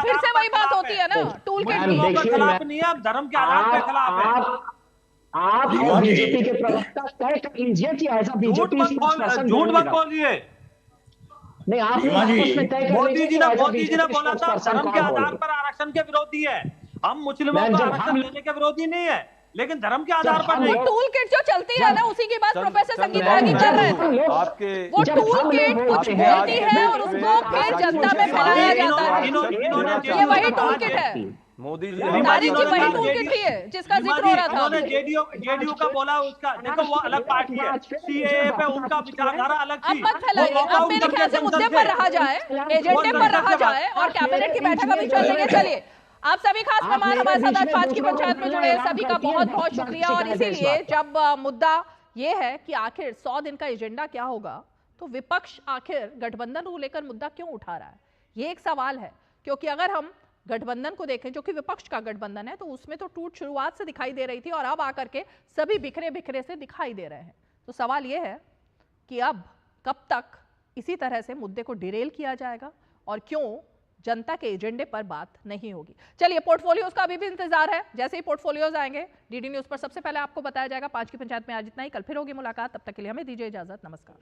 फिर से वही बात होती है ना, टूल किट के खिलाफ नहीं है, धर्म के आधार पर खिलाफ है। आप बीजेपी के प्रवक्ता तय कर लीजिए कि ऐसा बीजेपी झूठ मत बोलिए। नहीं, आप मोदी जी ने बोला था धर्म के आधार पर आरक्षण के विरोधी है। हम मुस्लिमों को आरक्षण देने के विरोधी नहीं है, लेकिन धर्म के आधार पर नहीं। टूल किट जो चलती है ना, उसी की बात प्रोफेसर संगीत रागी कर रहे हैं। वो टूल किट कुछ बोलती है और उसको फिर जनता में फैलाया जाता है। ये वही टूल किट है। मोदी जी तारिक जी वही टूल किट ही है जिसका जिक्र हो रहा था। उन्होंने जेडीयू का बोला, उसका देखो वो अलग पार्टी है, CAA पे उनका विचारधारा अलग थी। अब मत फैलाइए, अब मेरे ख्याल से मुद्दे पर रहा जाए, एजेंडे पर रहा जाए, और कैबिनेट की बैठक अभी चल रही है। चलिए, आप सभी खास मेहमान हमारे साथ आज 5 की पंचायत में जुड़े सभी का बहुत बहुत शुक्रिया। और इसीलिए जब मुद्दा ये है कि आखिर 100 दिन का एजेंडा क्या होगा, तो विपक्ष आखिर गठबंधन को लेकर मुद्दा क्यों उठा रहा है, ये एक सवाल है। क्योंकि अगर हम गठबंधन को देखें, जो कि विपक्ष का गठबंधन है, तो उसमें तो टूट शुरुआत से दिखाई दे रही थी और अब आकर के सभी बिखरे बिखरे से दिखाई दे रहे हैं। तो सवाल यह है कि अब कब तक इसी तरह से मुद्दे को डिरेल किया जाएगा और क्यों जनता के एजेंडे पर बात नहीं होगी। चलिए, पोर्टफोलियोज का अभी भी इंतजार है। जैसे ही पोर्टफोलियोज आएंगे DD न्यूज पर सबसे पहले आपको बताया जाएगा। 5 की पंचायत में आज इतना ही। कल फिर होगी मुलाकात, तब तक के लिए हमें दीजिए इजाजत। नमस्कार।